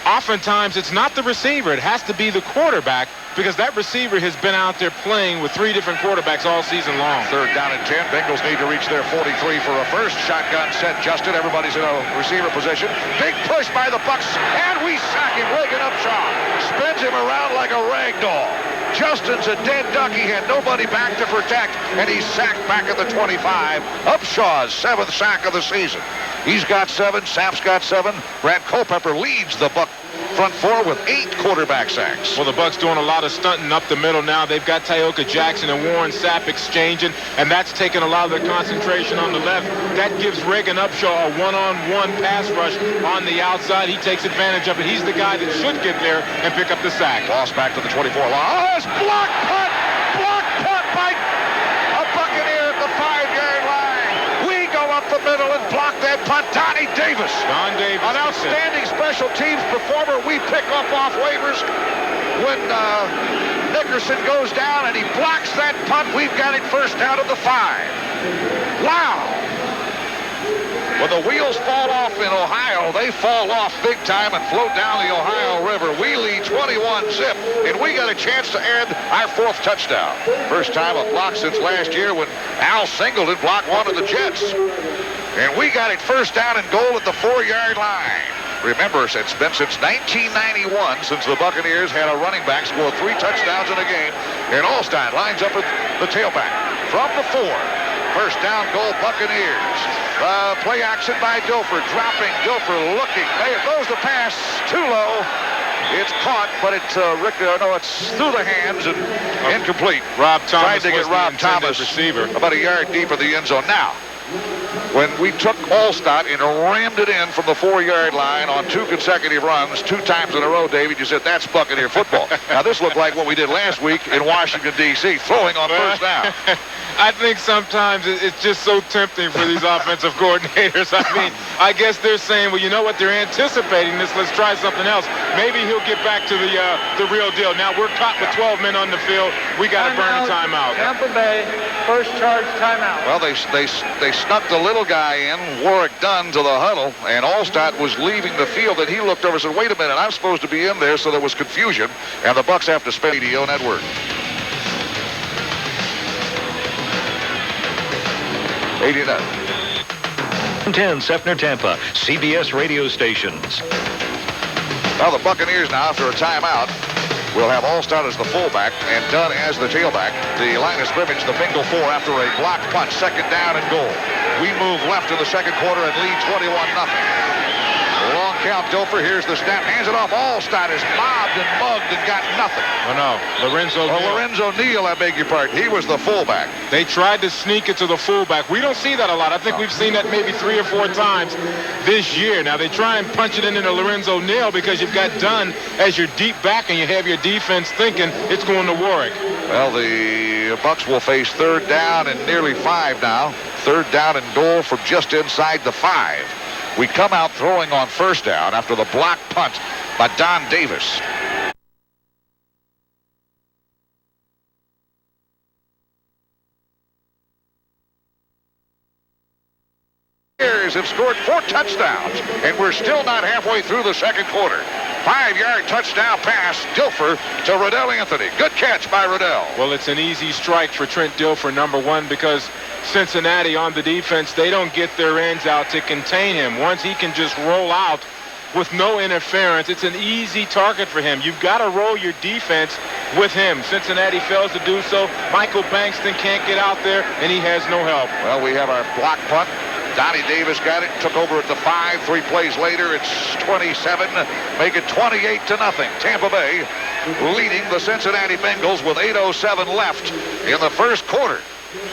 oftentimes it's not the receiver. It has to be the quarterback, because that receiver has been out there playing with 3 different quarterbacks all season long. 3rd down and 10. Bengals need to reach their 43 for a first. Shotgun set. Justin. Everybody's in a receiver position. Big push by the Bucs, and we sack him. Reagan Upshaw spins him around like a rag doll. Justin's a dead duck. He had nobody back to protect, and he's sacked back at the 25. Upshaw's 7th sack of the season. He's got 7. Sapp's got 7. Brad Culpepper leads the Buck front 4 with 8 quarterback sacks. Well, the Bucs doing a lot of stunting up the middle now. They've got Tyoka Jackson and Warren Sapp exchanging, and that's taken a lot of their concentration on the left. That gives Reagan Upshaw a one-on-one pass rush on the outside. He takes advantage of it. He's the guy that should get there and pick up the sack. Loss back to the 24 line. Oh, it's blocked punt! Blocked punt by a Buccaneer at the 5-yard line. We go up the middle and block that punt. Donnie Davis. Don Davis. An outstanding special teams performer. We pick up off waivers when Nickerson goes down, and he blocks that punt. We've got it first down at the 5. Wow. When the wheels fall off in Ohio, they fall off big time and float down the Ohio River. We lead 21-zip, and we got a chance to add our 4th touchdown. First time a block since last year when Al Singleton blocked one of the Jets. And we got it first down and goal at the 4-yard line. Remember, it's been since 1991 since the Buccaneers had a running back score 3 touchdowns in a game. And Alstott lines up at the tailback from the 4. First down goal, Buccaneers. Play action by Dilfer, dropping. Dilfer looking. There goes the pass, too low. It's caught, but it's it's through the hands and incomplete. Rob Thomas tried to get Rob Thomas receiver about a yard deep of the end zone. Now, when we took Alstott and rammed it in from the 4-yard line on 2 consecutive runs, 2 times in a row, David, you said that's Buccaneer football. Now, this looked like what we did last week in Washington, D.C., throwing on first down. I think sometimes it's just so tempting for these offensive coordinators. I mean, I guess they're saying, well, you know what? They're anticipating this. Let's try something else. Maybe he'll get back to the real deal. Now, we're caught with 12 men on the field. We got to burn a timeout. Tampa Bay, first charge timeout. Well, they snuck the little guy in, Warwick Dunn, to the huddle, and Alstott was leaving the field, and he looked over and said, wait a minute, I'm supposed to be in there, so there was confusion, and the Bucs have to spend EDO network. 89. 10 Sefner Tampa, CBS radio stations. Well, the Buccaneers now, after a timeout, will have Alstott as the fullback and Dunn as the tailback. The line of scrimmage, the Bengal 4 after a blocked punt, 2nd down and goal. We move left in the 2nd quarter and lead 21-0. Long count, Dilfer. Here's the snap. Hands it off. Alstott is mobbed and mugged and got nothing. Oh, no. Lorenzo Neal, I beg your pardon. He was the fullback. They tried to sneak it to the fullback. We don't see that a lot. I think we've seen that maybe 3 or 4 times this year. Now, they try and punch it into Lorenzo Neal because you've got Dunn as your deep back and you have your defense thinking it's going to Warwick. Well, the Bucs will face 3rd down and nearly 5 now. 3rd down and goal from just inside the 5. We come out throwing on first down after the block punt by Don Davis. Bears have scored 4 touchdowns, and we're still not halfway through the 2nd quarter. 5-yard touchdown pass, Dilfer to Riddell Anthony. Good catch by Riddell. Well, it's an easy strike for Trent Dilfer, number 1, because Cincinnati on the defense, they don't get their ends out to contain him. Once he can just roll out with no interference, it's an easy target for him. You've got to roll your defense with him. Cincinnati fails to do so. Michael Bankston can't get out there, and he has no help. Well, we have our block punt. Donnie Davis got it, took over at the 5. 3 plays later, it's 27, make it 28-0. Tampa Bay leading the Cincinnati Bengals with 8:07 left in the 1st quarter.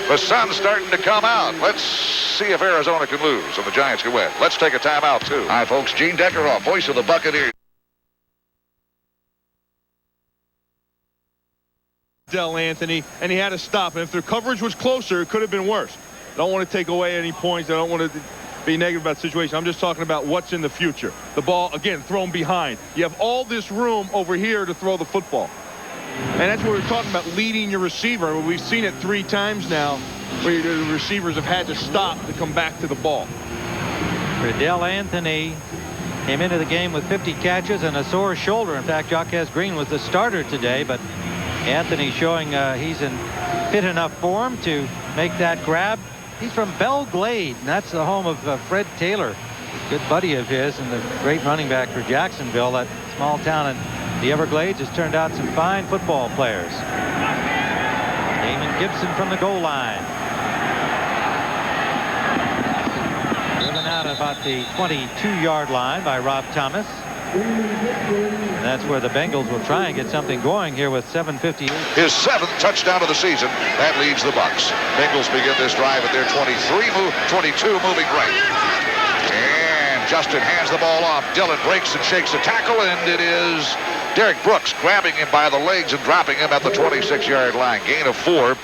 The sun's starting to come out. Let's see if Arizona can lose and the Giants can win. Let's take a timeout, too. Hi, folks. Gene Deckeroff, voice of the Buccaneers. Del Anthony, and he had to stop. And if their coverage was closer, it could have been worse. I don't want to take away any points. I don't want to be negative about the situation. I'm just talking about what's in the future. The ball, again, thrown behind. You have all this room over here to throw the football. And that's what we're talking about, leading your receiver. We've seen it 3 times now where the receivers have had to stop to come back to the ball. Riddell Anthony Came into the game with 50 catches and a sore shoulder. In fact, Jaquez Green was the starter today, but Anthony showing he's in fit enough form to make that grab. He's from Belle Glade, and that's the home of Fred Taylor, good buddy of his and the great running back for Jacksonville. That small town in the Everglades has turned out some fine football players. Damon Gibson from the goal line. Driven out about the 22-yard line by Rob Thomas. And that's where the Bengals will try and get something going here with 7:58. His 7th touchdown of the season. That leads the Bucs. Bengals begin this drive at their 22, moving right. And Justin hands the ball off. Dillon breaks and shakes a tackle, and it is Derek Brooks grabbing him by the legs and dropping him at the 26-yard line. Gain of 4,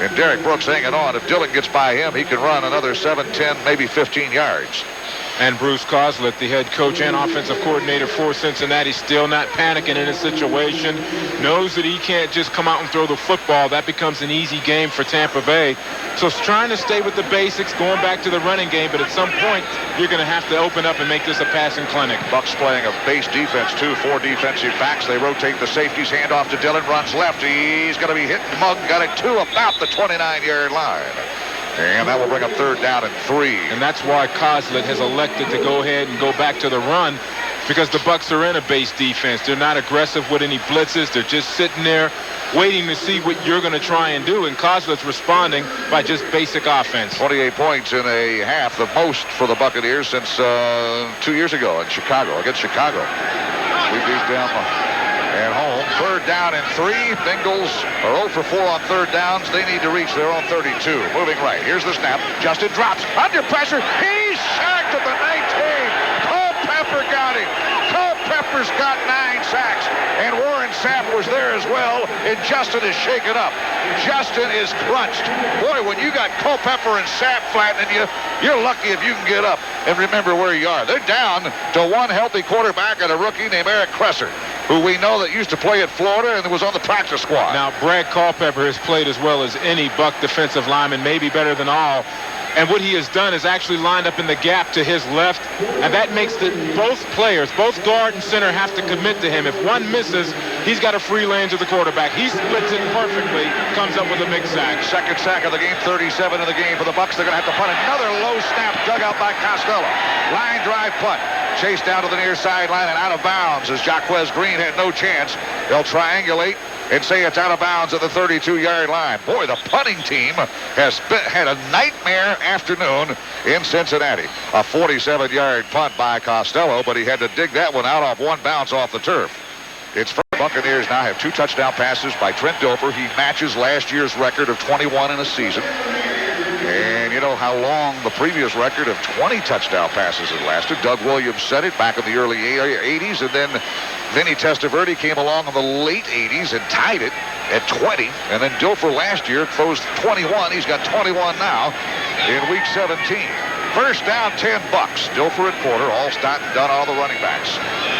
and Derek Brooks hanging on. If Dillon gets by him, he can run another 7, 10, maybe 15 yards. And Bruce Alstott, the head coach and offensive coordinator for Cincinnati, still not panicking in a situation. Knows that he can't just come out and throw the football. That becomes an easy game for Tampa Bay. So it's trying to stay with the basics, going back to the running game. But at some point, you're going to have to open up and make this a passing clinic. Bucs playing a base defense, too. 4 defensive backs. They rotate the safeties. Hand off to Dillon. Runs left. He's going to be hit and mugged. Got it to about the 29-yard line. And that will bring up 3rd down and 3. And that's why Alstott has elected to go ahead and go back to the run, because the Bucs are in a base defense. They're not aggressive with any blitzes. They're just sitting there waiting to see what you're going to try and do. And Alstott's responding by just basic offense. 28 points in a half, the most for the Buccaneers since 2 years ago in Chicago, against Chicago. We beat them at home. 3rd down and 3. Bengals are 0 for 4 on 3rd downs. They need to reach their own 32. Moving right. Here's the snap. Justin drops under pressure. He's sacked at the 19. Culpepper got him. Culpepper's got 9 sacks. And Warren Sapp was there as well. And Justin is shaken up. Justin is crunched. Boy, when you got Culpepper and Sapp flattening you, you're lucky if you can get up and remember where you are. They're down to one healthy quarterback and a rookie named Eric Kresser, who we know that used to play at Florida and was on the practice squad. Now, Brad Culpepper has played as well as any Buck defensive lineman, maybe better than all. And what he has done is actually lined up in the gap to his left. And that makes both players, both guard and center, have to commit to him. If one misses, he's got a free lane to the quarterback. He splits it perfectly, comes up with a big sack. 2nd sack of the game, 37 in the game for the Bucs. They're going to have to punt. Another low snap dug out by Costello. Line drive punt. Chased down to the near sideline and out of bounds as Jaquez Green had no chance. They'll triangulate and say it's out of bounds at the 32-yard line. Boy, the punting team has had a nightmare afternoon in Cincinnati. A 47-yard punt by Costello, but he had to dig that one out off one bounce off the turf. It's for the Buccaneers now have 2 touchdown passes by Trent Dilfer. He matches last year's record of 21 in a season. And you know how long the previous record of 20 touchdown passes had lasted. Doug Williams set it back in the early 80s, and then Vinny Testaverde came along in the late 80s and tied it at 20. And then Dilfer last year closed 21. He's got 21 now in week 17. 1st down, 10 Bucs. Dilfer at quarter. Alstott done all the running backs.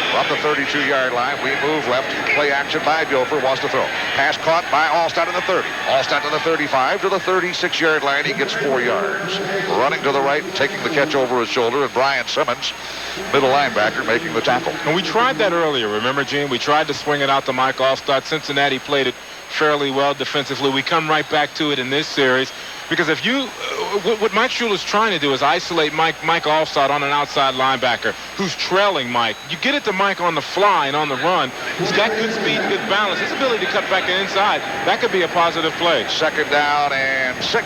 From the 32-yard line, we move left. Play action by Dilfer. Wants to throw. Pass caught by Alstott in the 30. Alstott to the 35 to the 36-yard line. He gets 4 yards. Running to the right, taking the catch over his shoulder, and Brian Simmons, middle linebacker, making the tackle. And we tried that earlier. Remember, Gene? We tried to swing it out to Mike Alstott. Cincinnati played it fairly well defensively. We come right back to it in this series. Because if you, what Mike Shula is trying to do is isolate Mike Alstott on an outside linebacker who's trailing Mike. You get it to Mike on the fly and on the run. He's got good speed, good balance. His ability to cut back inside, that could be a positive play. 2nd down and 6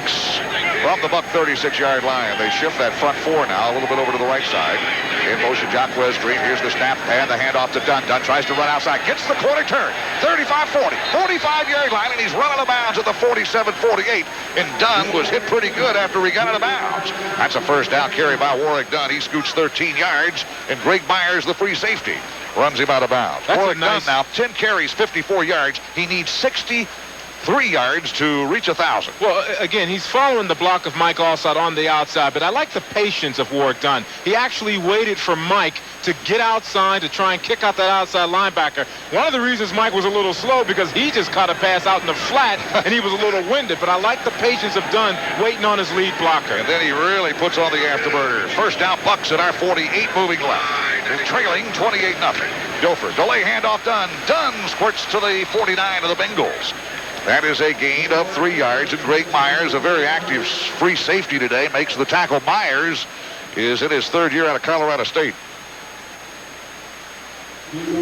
from the Buck 36-yard line. They shift that front 4 now a little bit over to the right side. In motion, Jaquez Green. Here's the snap and the handoff to Dunn. Dunn tries to run outside. Gets the corner turn. 35-40. 45-yard line, and he's running out of bounds at the 47-48. And Dunn was hit pretty good after he got out of bounds. That's a 1st down carry by Warwick Dunn. He scoots 13 yards, and Greg Myers, the free safety, runs him out of bounds. Warwick Dunn now 10 carries, 54 yards. He needs 63 yards to reach 1,000. Well, again, he's following the block of Mike Alstott on the outside, but I like the patience of Warwick Dunn. He actually waited for Mike to get outside to try and kick out that outside linebacker. One of the reasons Mike was a little slow because he just caught a pass out in the flat and he was a little winded, but I like the patience of Dunn waiting on his lead blocker. And then he really puts on the afterburner. 1st down, Bucs at our 48, moving left. trailing 28-0. Dilfer, delay handoff Dunn. Dunn squirts to the 49 of the Bengals. That is a gain of 3 yards. And Greg Myers, a very active free safety today, makes the tackle. Myers is in his 3rd year out of Colorado State.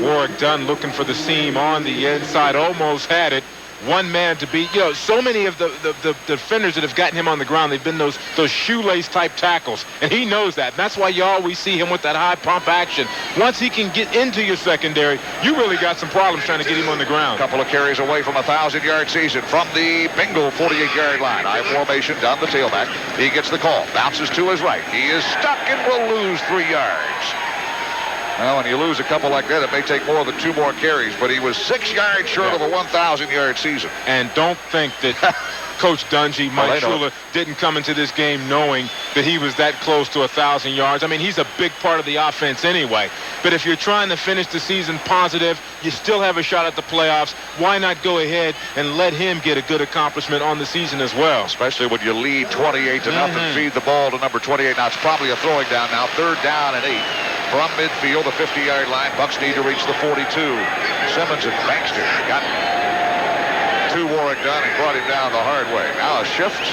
Warwick Dunn looking for the seam on the inside, almost had it. One man to beat. You know, so many of the defenders that have gotten him on the ground, they've been those shoelace type tackles, and he knows that. And that's why you always see him with that high pump action. Once he can get into your secondary, you really got some problems trying to get him on the ground. A couple of carries away from a 1,000-yard season from the Bengal 48-yard line. I formation down the tailback. He gets the call. Bounces to his right. He is stuck and will lose 3 yards. Well, when you lose a couple like that, it may take more than 2 more carries, but he was 6 yards short of a 1,000-yard season. And don't think that Coach Dungy, Mike Shula, didn't come into this game knowing that he was that close to 1,000 yards. I mean, he's a big part of the offense anyway. But if you're trying to finish the season positive, you still have a shot at the playoffs. Why not go ahead and let him get a good accomplishment on the season as well? Especially when you lead 28-0, feed the ball to number 28. Now, it's probably a throwing down now. 3rd down and 8. From midfield, the 50-yard line. Bucs need to reach the 42. Simmons and Baxter got to Warwick Dunn and brought him down the hard way. Now a shift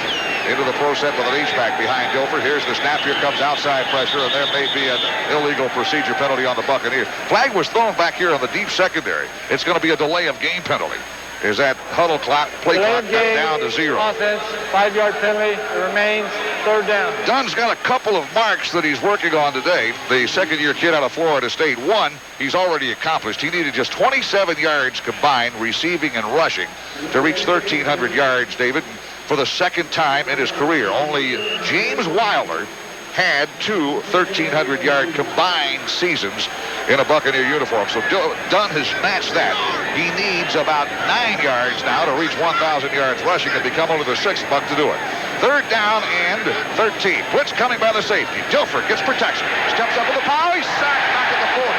into the pro set with an H-back behind Dilfer. Here's the snap. Here comes outside pressure, and there may be an illegal procedure penalty on the Buccaneers. Flag was thrown back here on the deep secondary. It's going to be a delay of game penalty. Is that huddle clock, play clock cut down to 0. Offense, 5-yard penalty. It remains 3rd down. Dunn's got a couple of marks that he's working on today. The 2nd-year kid out of Florida State. One, he's already accomplished. He needed just 27 yards combined, receiving and rushing, to reach 1,300 yards, David, for the 2nd time in his career. Only James Wilder had 2 1,300-yard combined seasons in a Buccaneer uniform. So Dunn has matched that. He needs about 9 yards now to reach 1,000 yards rushing and become only the 6th Buck to do it. 3rd down and 13. Blitz coming by the safety. Dilfer gets protection. Steps up with the power. He's sacked back at the 40.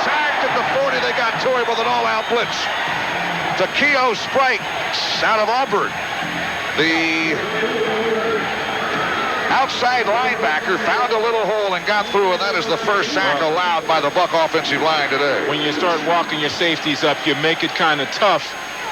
Sacked at the 40. They got to him with an all-out blitz. Takeo Spikes out of Auburn. The outside linebacker found a little hole and got through, and that is the first sack allowed by the Buck offensive line today. When you start walking your safeties up, you make it kind of tough,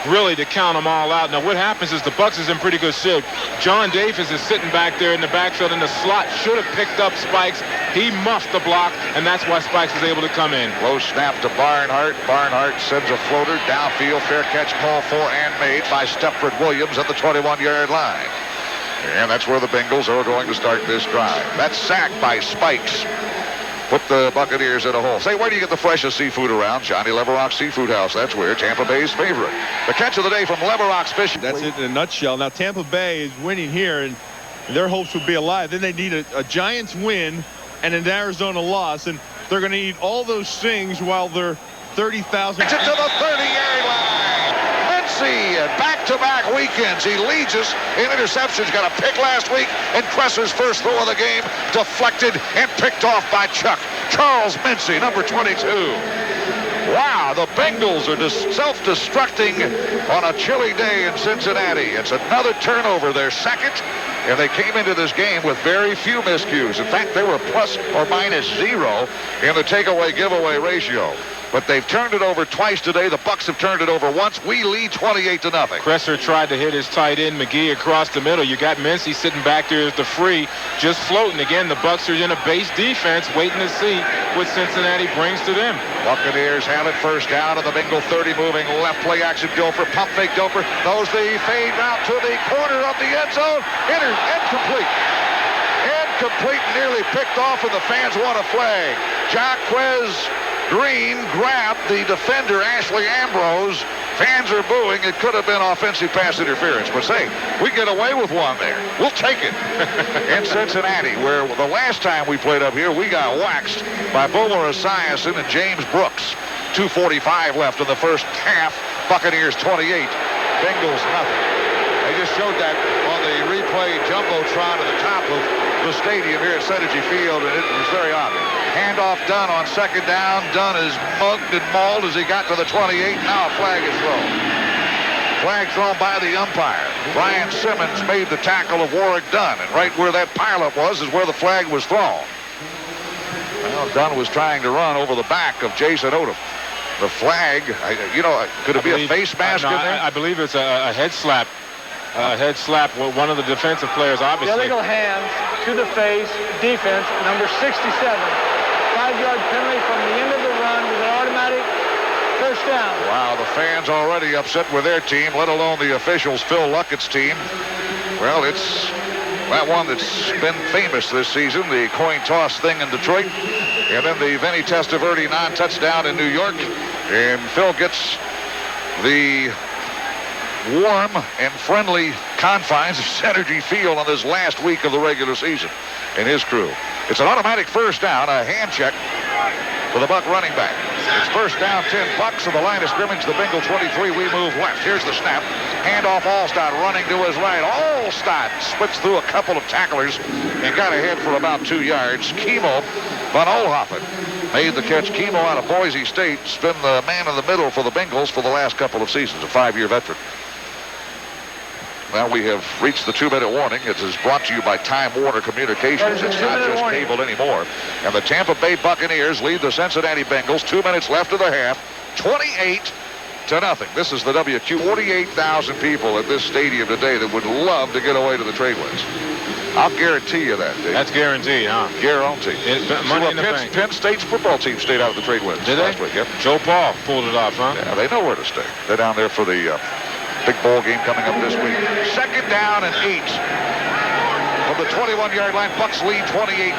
really, to count them all out. Now, what happens is the Bucs is in pretty good shape. John Davis is sitting back there in the backfield in the slot, should have picked up Spikes. He muffed the block, and that's why Spikes was able to come in. Low snap to Barnhart. Barnhart sends a floater downfield. Fair catch called for and made by Stepford Williams at the 21-yard line. And that's where the Bengals are going to start this drive. That sack by Spikes put the Buccaneers in a hole. Say, where do you get the freshest seafood around? Johnny Leverock's Seafood House. That's where. Tampa Bay's favorite. The catch of the day from Leverock's Fishing. That's it in a nutshell. Now, Tampa Bay is winning here, and their hopes would be alive. Then they need a Giants win and an Arizona loss, and they're going to need all those things while they're 30,000. To the 30-yard line. Back-to-back weekends. He leads us in interceptions. Got a pick last week, and Cresser's first throw of the game deflected and picked off by Chuck. Charles Mincy, number 22. Wow, the Bengals are self-destructing on a chilly day in Cincinnati. It's another turnover, their 2nd, and they came into this game with very few miscues. In fact, they were plus or minus 0 in the takeaway-giveaway ratio. But they've turned it over twice today. The Bucs have turned it over once. We lead 28-0. Cresser tried to hit his tight end, McGee, across the middle. You got Mincy sitting back there as the free, just floating. Again, the Bucs are in a base defense, waiting to see what Cincinnati brings to them. Buccaneers have it 1st down at the Bengal 30, moving left, play action. Dilfer, pump fake Dilfer, throws the fade route to the corner of the end zone. Incomplete. Incomplete, nearly picked off, and the fans want a flag. Jaquez Green grabbed the defender, Ashley Ambrose. Fans are booing. It could have been offensive pass interference. But say, we get away with one there. We'll take it. In Cincinnati, where the last time we played up here, we got waxed by Boomer Esiason and James Brooks. 2:45 left in the first half. Buccaneers 28. Bengals nothing. They just showed that on the replay jumbotron at the top of the stadium here at Synergy Field, and it was very obvious. Handoff Dunn on 2nd down. Dunn is mugged and mauled as he got to the 28. Now a flag is thrown. Flag thrown by the umpire. Brian Simmons made the tackle of Warwick Dunn, and right where that pileup was is where the flag was thrown. Well, Well, Dunn was trying to run over the back of Jason Odom. The flag, could it be a face mask in there? I believe it's a head slap. A head slap with one of the defensive players, obviously. Illegal hands to the face, defense, number 67. 5-yard penalty from the end of the run with an automatic first down. Wow, the fans already upset with their team, let alone the officials, Phil Luckett's team. Well, it's that one that's been famous this season, the coin toss thing in Detroit, and then the Vinny Testaverde non-touchdown in New York. And Phil gets the warm and friendly confines of Synergy Field on this last week of the regular season and his crew. It's an automatic first down, a hand check for the Buck running back. It's first down, 10 Bucs on the line of scrimmage, the Bengal 23. We move left. Here's the snap. Hand off Alstott, running to his right. Alstott splits through a couple of tacklers and got ahead for about 2 yards. Kimo Van Olhoffen made the catch. Kimo out of Boise State has been the man in the middle for the Bengals for the last couple of seasons, a 5-year veteran. Well, we have reached the 2-minute warning. It is brought to you by Time Warner Communications. It's not just cable anymore. And the Tampa Bay Buccaneers lead the Cincinnati Bengals. 2 minutes left of the half. 28-0. This is the WQ. 48,000 people at this stadium today that would love to get away to the Trailways. I'll guarantee you that, Dave. That's guaranteed, huh? Guaranteed. Money in the bank. Penn State's football team stayed out of the Trailways last week. Yep. Joe Paul pulled it off, huh? Yeah, they know where to stay. They're down there for the big bowl game coming up this week. Second down and 8. From the 21-yard line, Bucs lead 28-0.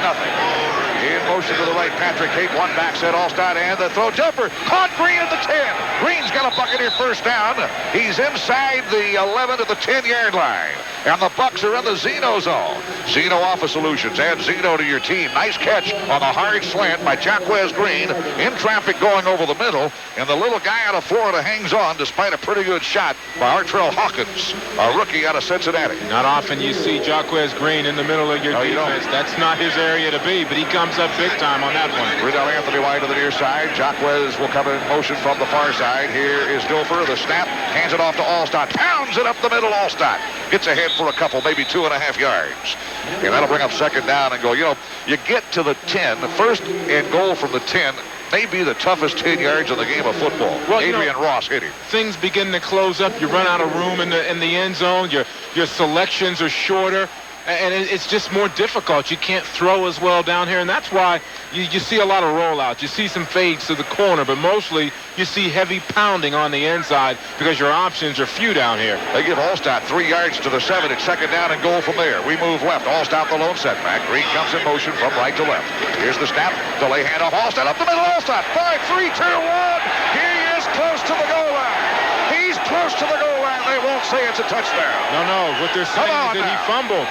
In motion to the right, Patrick Hake, one back set, Alstott, and the throw jumper. Caught Green at the 10. Green's got a Buccaneer first down. He's inside the 11 to the 10-yard line. And the Bucs are in the Zeno zone. Zeno Office Solutions. Add Zeno to your team. Nice catch on the hard slant by Jaquez Green. In traffic going over the middle. And the little guy out of Florida hangs on despite a pretty good shot by Artrell Hawkins, a rookie out of Cincinnati. Not often you see Jaquez Green in the middle of your defense. That's not his area to be, but he comes up big time on that one. Riddell Anthony wide to the near side. Jaquez will come in motion from the far side. Here is Dilfer. The snap. Hands it off to Alstott. Pounds it up the middle. Alstott gets ahead for a couple, maybe 2.5 yards. And that'll bring up second down and goal. You get to the 10. The first and goal from the 10 may be the toughest 10 yards in the game of football. Well, Adrian Ross hit him. Things begin to close up. You run out of room in the end zone. Your selections are shorter. And it's just more difficult. You can't throw as well down here, and that's why you see a lot of rollouts. You see some fades to the corner, but mostly you see heavy pounding on the inside because your options are few down here. They give Alstott 3 yards to the 7. It's second down and goal from there. We move left. Alstott the lone setback. Green comes in motion from right to left. Here's the snap. Delay handoff. Alstott up the middle. Alstott. 5, 3, 2, 1. He is close to the goal line. He's close to the goal line. They won't say it's a touchdown. No. What they're saying is that he fumbled.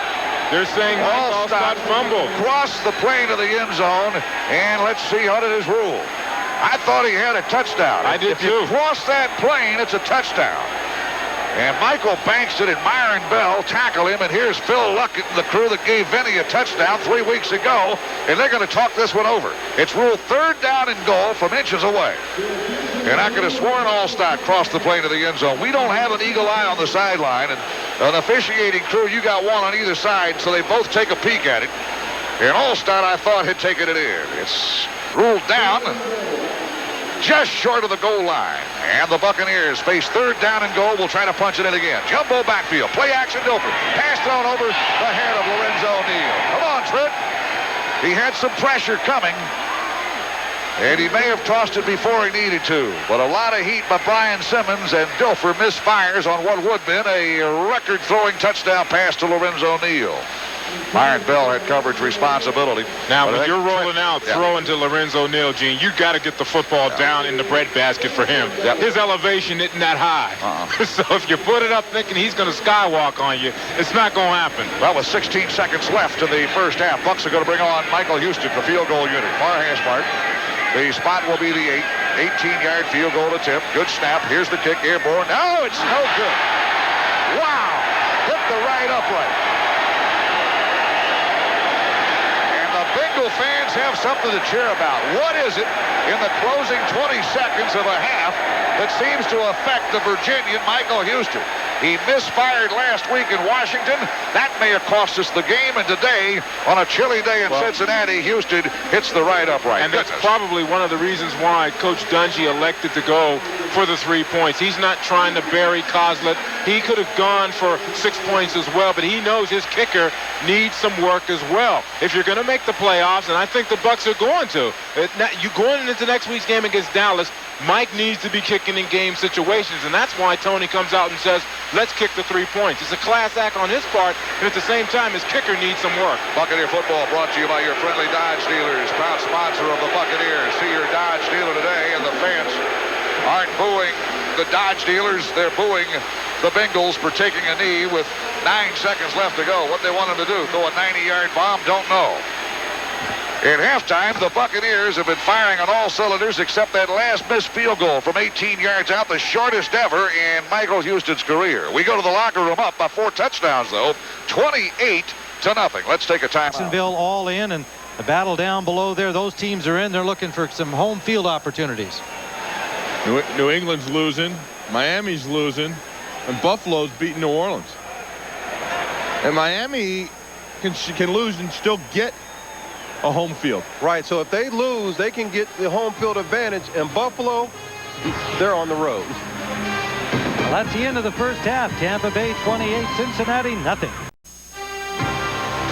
They're saying Alstott fumbled. Crossed the plane of the end zone, and let's see how it is ruled. I thought he had a touchdown. I did too. If you cross that plane, it's a touchdown. And Michael Bankston and Myron Bell tackle him, and here's Phil Luckett and the crew that gave Vinny a touchdown 3 weeks ago, and they're going to talk this one over. It's ruled third down and goal from inches away. And I could have sworn Alstott crossed the plane of the end zone. We don't have an eagle eye on the sideline, and an officiating crew, you got one on either side, so they both take a peek at it. And Alstott, I thought, had taken it in. It's ruled down just short of the goal line. And the Buccaneers face third down and goal. We'll try to punch it in again. Jumbo backfield. Play action Dilfer. Pass thrown over the head of Lorenzo Neal. Come on, Trent. He had some pressure coming. And he may have tossed it before he needed to. But a lot of heat by Brian Simmons, and Dilfer misfires on what would have been a record-throwing touchdown pass to Lorenzo Neal. Myron Bell had coverage responsibility. Now, when you're rolling out, throwing to Lorenzo Neal, Gene, you got to get the football down in the breadbasket for him. His elevation isn't that high. So if you put it up thinking he's going to skywalk on you, it's not going to happen. Well, with 16 seconds left in the first half, Bucs are going to bring on Michael Houston, the field goal unit. Far hash mark. The spot will be the 18-yard field goal attempt. Good snap. Here's the kick. Airborne. No, it's no good. Wow. Hit the right upright. And the Bengal fans have something to cheer about. What is it in the closing 20 seconds of a half that seems to affect the Virginian Michael Houston? He misfired last week in Washington. That may have cost us the game. And today, on a chilly day in Cincinnati, Houston hits the right upright. And that's probably one of the reasons why Coach Dungy elected to go for the 3 points. He's not trying to bury Coslett. He could have gone for 6 points as well, but he knows his kicker needs some work as well. If you're going to make the playoffs, and I think the Bucs are going to, you going into next week's game against Dallas, Mike needs to be kicking in game situations, and that's why Tony comes out and says, let's kick the 3 points. It's a class act on his part, and at the same time, his kicker needs some work. Buccaneer football brought to you by your friendly Dodge dealers, proud sponsor of the Buccaneers. See your Dodge dealer today, and the fans aren't booing the Dodge dealers. They're booing the Bengals for taking a knee with 9 seconds left to go. What they want them to do, throw a 90-yard bomb, don't know. At halftime, the Buccaneers have been firing on all cylinders except that last missed field goal from 18 yards out, the shortest ever in Michael Houston's career. We go to the locker room up by 4 touchdowns, though, 28-0. Let's take a timeout. Jacksonville all in, and the battle down below there, those teams are in. They're looking for some home field opportunities. New England's losing, Miami's losing, and Buffalo's beating New Orleans. And Miami can lose and still get a home field. Right, so if they lose, they can get the home field advantage. And Buffalo, they're on the road. Well, that's the end of the first half. Tampa Bay 28, Cincinnati nothing.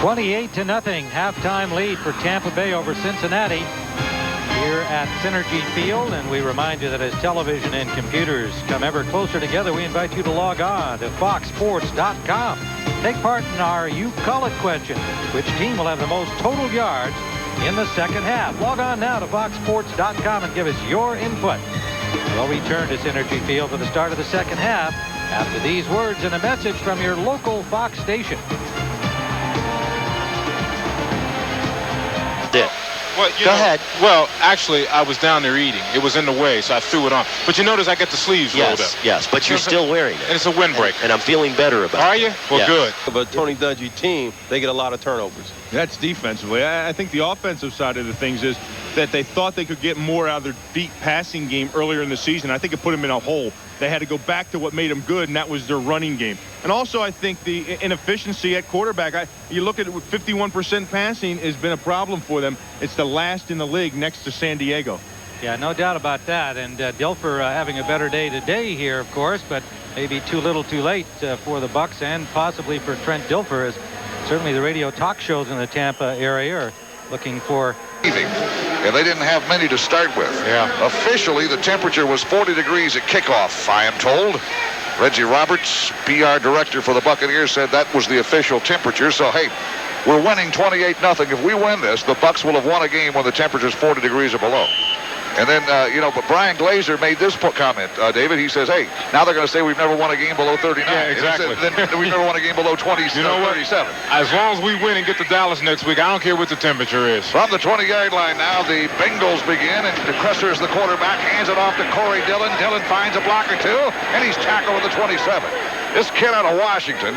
28-0 halftime lead for Tampa Bay over Cincinnati here at Synergy Field. And we remind you that as television and computers come ever closer together, we invite you to log on to foxsports.com. Take part in our You Call It question. Which team will have the most total yards in the second half? Log on now to foxsports.com and give us your input. We'll return to Synergy Field for the start of the second half after these words and a message from your local Fox station. Well, Go ahead. Well, actually, I was down there eating. It was in the way, so I threw it on. But you notice I got the sleeves rolled up. Yes, but you're still wearing it. And it's a windbreaker. And I'm feeling better about it. Are you? Well, good. But Tony Dungy team, they get a lot of turnovers. That's defensively. I think the offensive side of the things is that they thought they could get more out of their deep passing game earlier in the season. I think it put them in a hole. They had to go back to what made them good, and that was their running game. And also, I think the inefficiency at quarterback. You look at it with 51% passing has been a problem for them. It's the last in the league next to San Diego. Yeah, no doubt about that. And Dilfer having a better day today here, of course, but maybe too little too late for the Bucs and possibly for Trent Dilfer, as certainly the radio talk shows in the Tampa area are looking for. And they didn't have many to start with. Yeah. Officially, the temperature was 40 degrees at kickoff, I am told. Reggie Roberts, PR director for the Buccaneers, said that was the official temperature. So, hey, we're winning 28-0. If we win this, the Bucs will have won a game when the temperature is 40 degrees or below. And then, but Brian Glazer made this comment, David. He says, hey, now they're going to say we've never won a game below 39. Yeah, exactly. Then we've never won a game below 37. As long as we win and get to Dallas next week, I don't care what the temperature is. From the 20-yard line now, the Bengals begin, and Kresser is the quarterback, hands it off to Corey Dillon. Dillon finds a block or two, and he's tackled at the 27. This kid out of Washington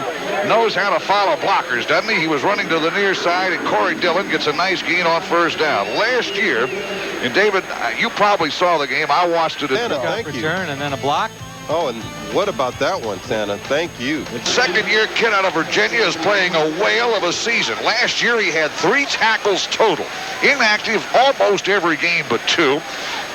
knows how to follow blockers, doesn't he? He was running to the near side, and Corey Dillon gets a nice gain on first down. Last year, and David, you probably saw the game. I watched it. Santa, thank you. Return and then a block. Oh, and what about that one, Santa? Thank you. Second-year kid out of Virginia is playing a whale of a season. Last year, he had 3 tackles total. Inactive almost every game but 2.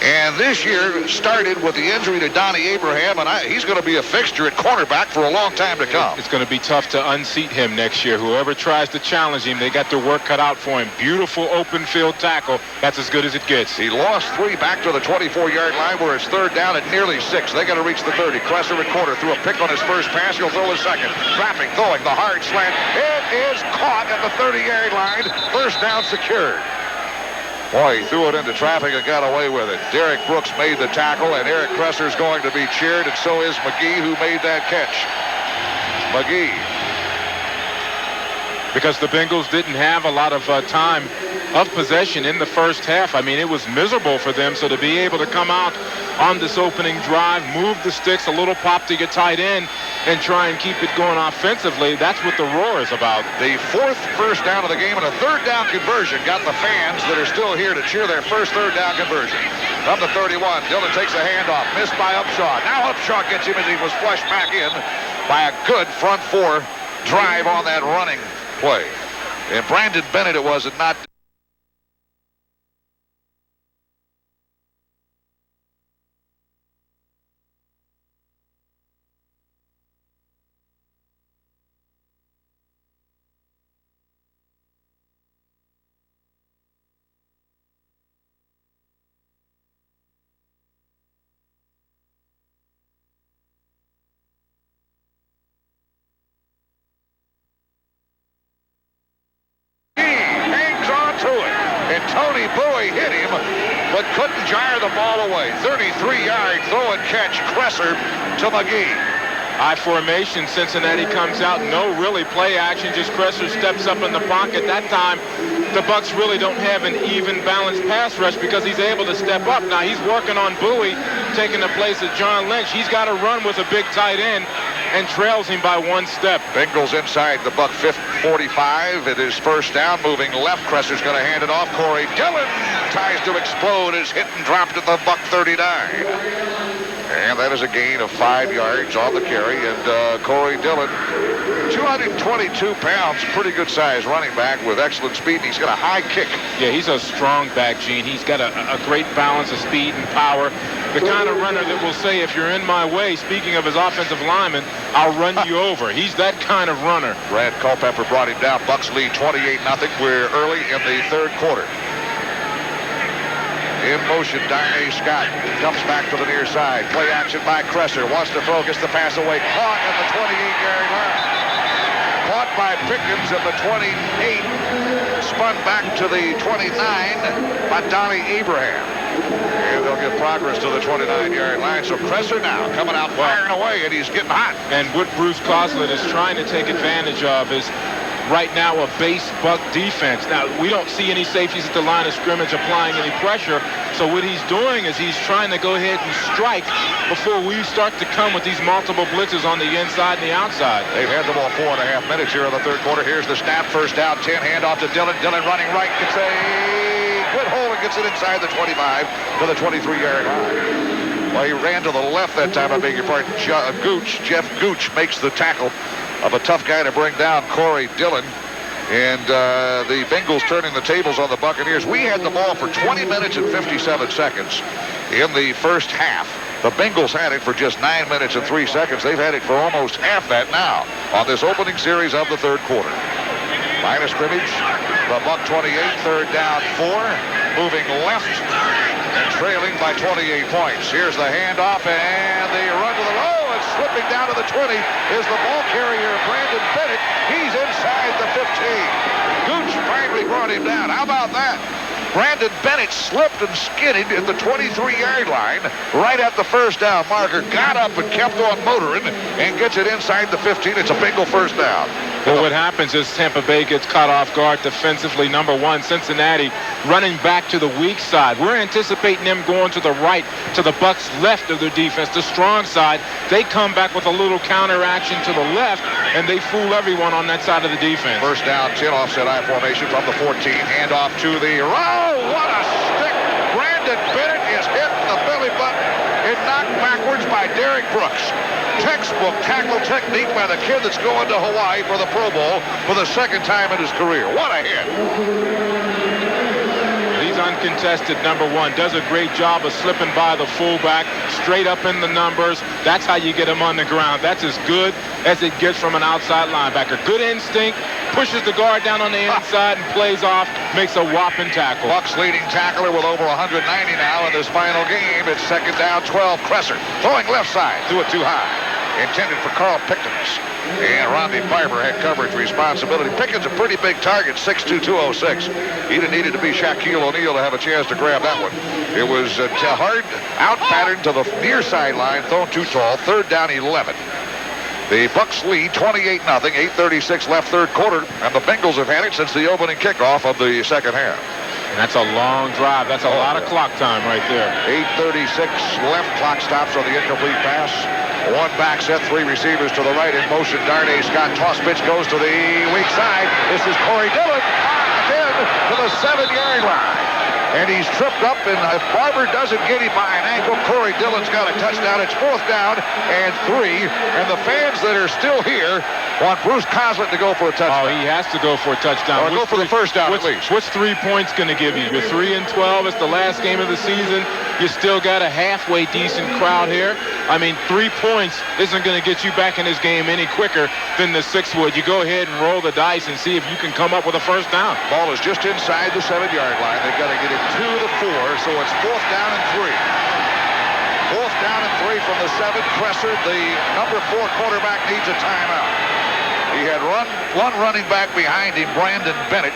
And this year started with the injury to Donnie Abraham, and he's going to be a fixture at cornerback for a long time to come. It's going to be tough to unseat him next year. Whoever tries to challenge him, they got their work cut out for him. Beautiful open field tackle. That's as good as it gets. He lost 3 back to the 24-yard line where it's third down at nearly 6. They got to reach the 30. Kresser at quarter threw a pick on his first pass. He'll throw his second. Traffic going, the hard slant. It is caught at the 30-yard line. First down secured. Boy, he threw it into traffic and got away with it. Derek Brooks made the tackle, and Eric Kresser's going to be cheered, and so is McGee, who made that catch. McGee. Because the Bengals didn't have a lot of time of possession in the first half. I mean, it was miserable for them. So to be able to come out on this opening drive, move the sticks, a little pop to get tight end, and try and keep it going offensively, that's what the roar is about. The 4th first down of the game and a third down conversion got the fans that are still here to cheer their first third down conversion. From the 31, Dillon takes a handoff, missed by Upshaw. Now Upshaw gets him as he was flushed back in. by a good front four drive on that running play. And Brandon Bennett it was, and not Tony Bowie hit him, but couldn't gyre the ball away. 33-yard throw and catch. Kresser to McGee. High formation. Cincinnati comes out. No really play action. Just Kresser steps up in the pocket. That time, the Bucs really don't have an even balanced pass rush because he's able to step up. Now he's working on Bowie, taking the place of John Lynch. He's got to run with a big tight end and trails him by 1 step. Bengals inside the Buck 45. It is first down, moving left. Kresser's going to hand it off. Corey Dillon tries to explode, is hit and dropped at the Buck 39. And that is a gain of 5 yards on the carry. And Corey Dillon, 222 pounds, pretty good size running back with excellent speed. He's got a high kick. Yeah, he's a strong back, Gene. He's got a great balance of speed and power. The kind of runner that will say, if you're in my way, speaking of his offensive lineman, I'll run you over. He's that kind of runner. Brad Culpepper brought him down. Bucs lead 28-0. We're early in the third quarter. In motion, Darnay Scott comes back to the near side. Play action by Kresser. Wants to throw, gets the pass away. Caught at the 28-yard line. Caught by Pickens at the 28. Spun back to the 29 by Donnie Abraham. And they'll get progress to the 29-yard line. So Kresser now coming out firing away, and he's getting hot. And what Bruce Coslett is trying to take advantage of is right now a base Buck defense. Now, we don't see any safeties at the line of scrimmage applying any pressure. So what he's doing is he's trying to go ahead and strike before we start to come with these multiple blitzes on the inside and the outside. They've had the ball 4.5 minutes here in the third quarter. Here's the snap. First down, 10. Handoff to Dillon. Dillon running right. Gets a good hole and gets it inside the 25 to the 23-yard line. Well, he ran to the left that time, I beg your pardon. Jeff Gooch makes the tackle of a tough guy to bring down Corey Dillon. And the Bengals turning the tables on the Buccaneers. We had the ball for 20 minutes and 57 seconds in the first half. The Bengals had it for just 9 minutes and 3 seconds. They've had it for almost half that now on this opening series of the third quarter. Line of scrimmage, the Buck 28, third down 4, moving left, trailing by 28 points. Here's the handoff and the run to the row, and slipping down to the 20 is the ball carrier, Brandon Bennett. He's inside the 15. Gooch finally brought him down. How about that? Brandon Bennett slipped and skidded at the 23-yard line right at the first down marker, got up and kept on motoring and gets it inside the 15. It's a Bengal first down. Well, what happens is Tampa Bay gets caught off guard defensively. Number 1, Cincinnati running back to the weak side. We're anticipating them going to the right, to the Bucs' left of their defense, the strong side. They come back with a little counter action to the left, and they fool everyone on that side of the defense. First down, 10 offset I formation from the 14. Handoff to the right. Oh, what a stick. Brandon Bennett is hit in the belly button and knocked backwards by Derek Brooks. Textbook tackle technique by the kid that's going to Hawaii for the Pro Bowl for the second time in his career. What a hit. He's uncontested, number 1. Does a great job of slipping by the fullback, straight up in the numbers. That's how you get him on the ground. That's as good as it gets from an outside linebacker. Good instinct, pushes the guard down on the inside and plays off, makes a whopping tackle. Bucs leading tackler with over 190 now in this final game. It's second down, 12. Kresser throwing left side, threw it too high. Intended for Carl Pickens. And Rodney Piper had coverage responsibility. Pickens a pretty big target, 6'2", 206. He'd have needed to be Shaquille O'Neal to have a chance to grab that one. It was a hard out pattern to the near sideline, thrown too tall. Third down, 11. The Bucs lead 28-0, 8:36 left third quarter, and the Bengals have had it since the opening kickoff of the second half. And that's a long drive. That's a lot of clock time right there. 8:36 left. Clock stops on the incomplete pass. 1 back set, 3 receivers to the right in motion. Darnay Scott toss pitch goes to the weak side. This is Corey Dillon. In to the 7-yard line. And he's tripped up, and if Barber doesn't get him by an ankle, Corey Dillon's got a touchdown. It's 4th down and 3, and the fans ones that are still here want Bruce Coslett to go for a touchdown. Oh, he has to go for a touchdown. Or go for the first down at least. What's 3 points going to give you? You're 3-12. It's the last game of the season. You still got a halfway decent crowd here. I mean, 3 points isn't going to get you back in this game any quicker than the 6 would. You go ahead and roll the dice and see if you can come up with a first down. Ball is just inside the 7-yard line. They've got to get it to the 4, so it's 4th down and 3. 4th down and 3 from the 7. Cresser, the number 4 quarterback, needs a timeout. He had one running back behind him, Brandon Bennett,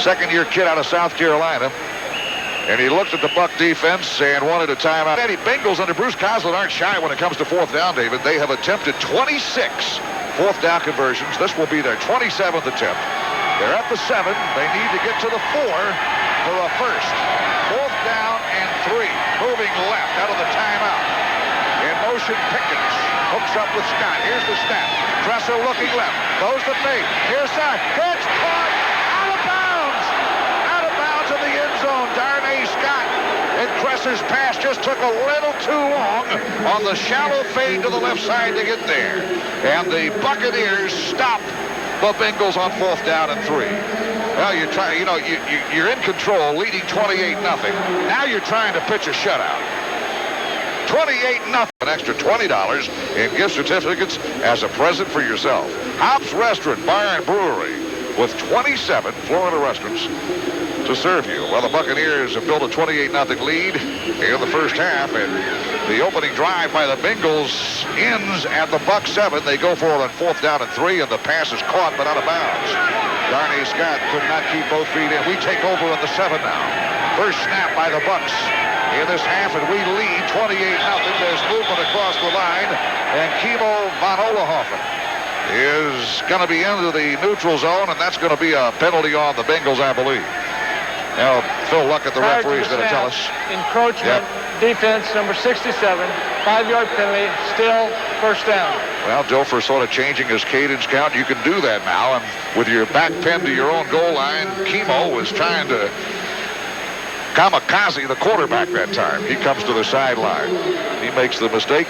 second-year kid out of South Carolina. And he looked at the Buck defense and wanted a timeout. The Bengals under Bruce Coslett aren't shy when it comes to 4th down, David. They have attempted 26 4th down conversions. This will be their 27th attempt. They're at the 7. They need to get to the 4 for a first. 4th down and 3. Moving left out of the timeout. In motion, Pickens hooks up with Scott. Here's the snap. Dresser looking left. Goes to fake. Near side. Pitch caught. Out of bounds. Out of bounds in the end zone. Darnay Scott. And Cresser's pass just took a little too long on the shallow fade to the left side to get there. And the Buccaneers stop the Bengals on 4th down and 3. Well, you're trying, you're in control, leading 28-0. Now you're trying to pitch a shutout. 28-0. An extra $20 in gift certificates as a present for yourself. Hops Restaurant, Bar and Brewery with 27 Florida restaurants to serve you. Well, the Buccaneers have built a 28-0 lead in the first half, and the opening drive by the Bengals ends at the Bucs 7. They go for it on 4th down and 3, and the pass is caught but out of bounds. Darnay Scott could not keep both feet in. We take over at the 7 now. First snap by the Bucs in this half, and we lead 28-0. There's movement across the line, and Kimo von Olenhoffen is going to be into the neutral zone, and that's going to be a penalty on the Bengals, I believe. Now, Phil Luckett, the referee, is going to tell us. Encroachment, defense, number 67, 5-yard penalty, still first down. Well, Dilfer sort of changing his cadence count. You can do that now, and with your back pinned to your own goal line, Kimo was trying to kamikaze the quarterback that time. He comes to the sideline. He makes the mistake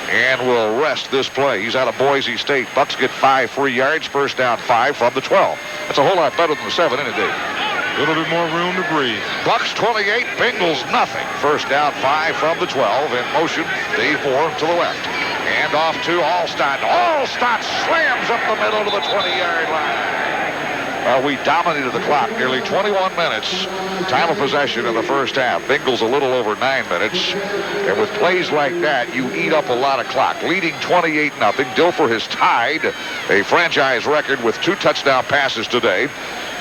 and will rest this play. He's out of Boise State. Bucs get 5 free yards, first down 5 from the 12. That's a whole lot better than the 7, isn't it, Dave? A little bit more room to breathe. Bucs 28, Bengals nothing. First down 5 from the 12. In motion, Dave Moore to the left. And off to Alstott. Alstott slams up the middle to the 20-yard line. Well, we dominated the clock. Nearly 21 minutes. Time of possession in the first half. Bengals a little over 9 minutes. And with plays like that, you eat up a lot of clock. Leading 28-0. Dilfer has tied a franchise record with 2 touchdown passes today.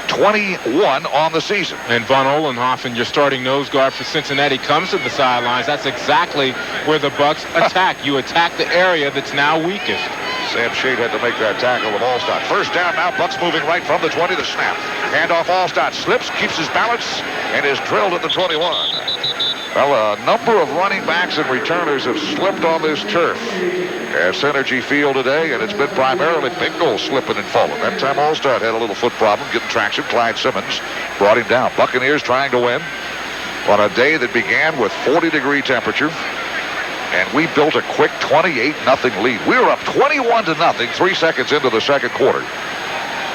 21 on the season. And von Olenhoffen, your starting nose guard for Cincinnati, comes to the sidelines. That's exactly where the Bucs attack. You attack the area that's now weakest. Sam Shade had to make that tackle with Alstott. First down now, Bucs moving right from the 20 to snap. Handoff, Alstott slips, keeps his balance, and is drilled at the 21. Well, a number of running backs and returners have slipped on this turf at Synergy Field today, and it's been primarily Bengals slipping and falling. That time Alstott had a little foot problem, getting traction. Clyde Simmons brought him down. Buccaneers trying to win on a day that began with 40-degree temperature, and we built a quick 28-0 lead. We were up 21-0 3 seconds into the second quarter.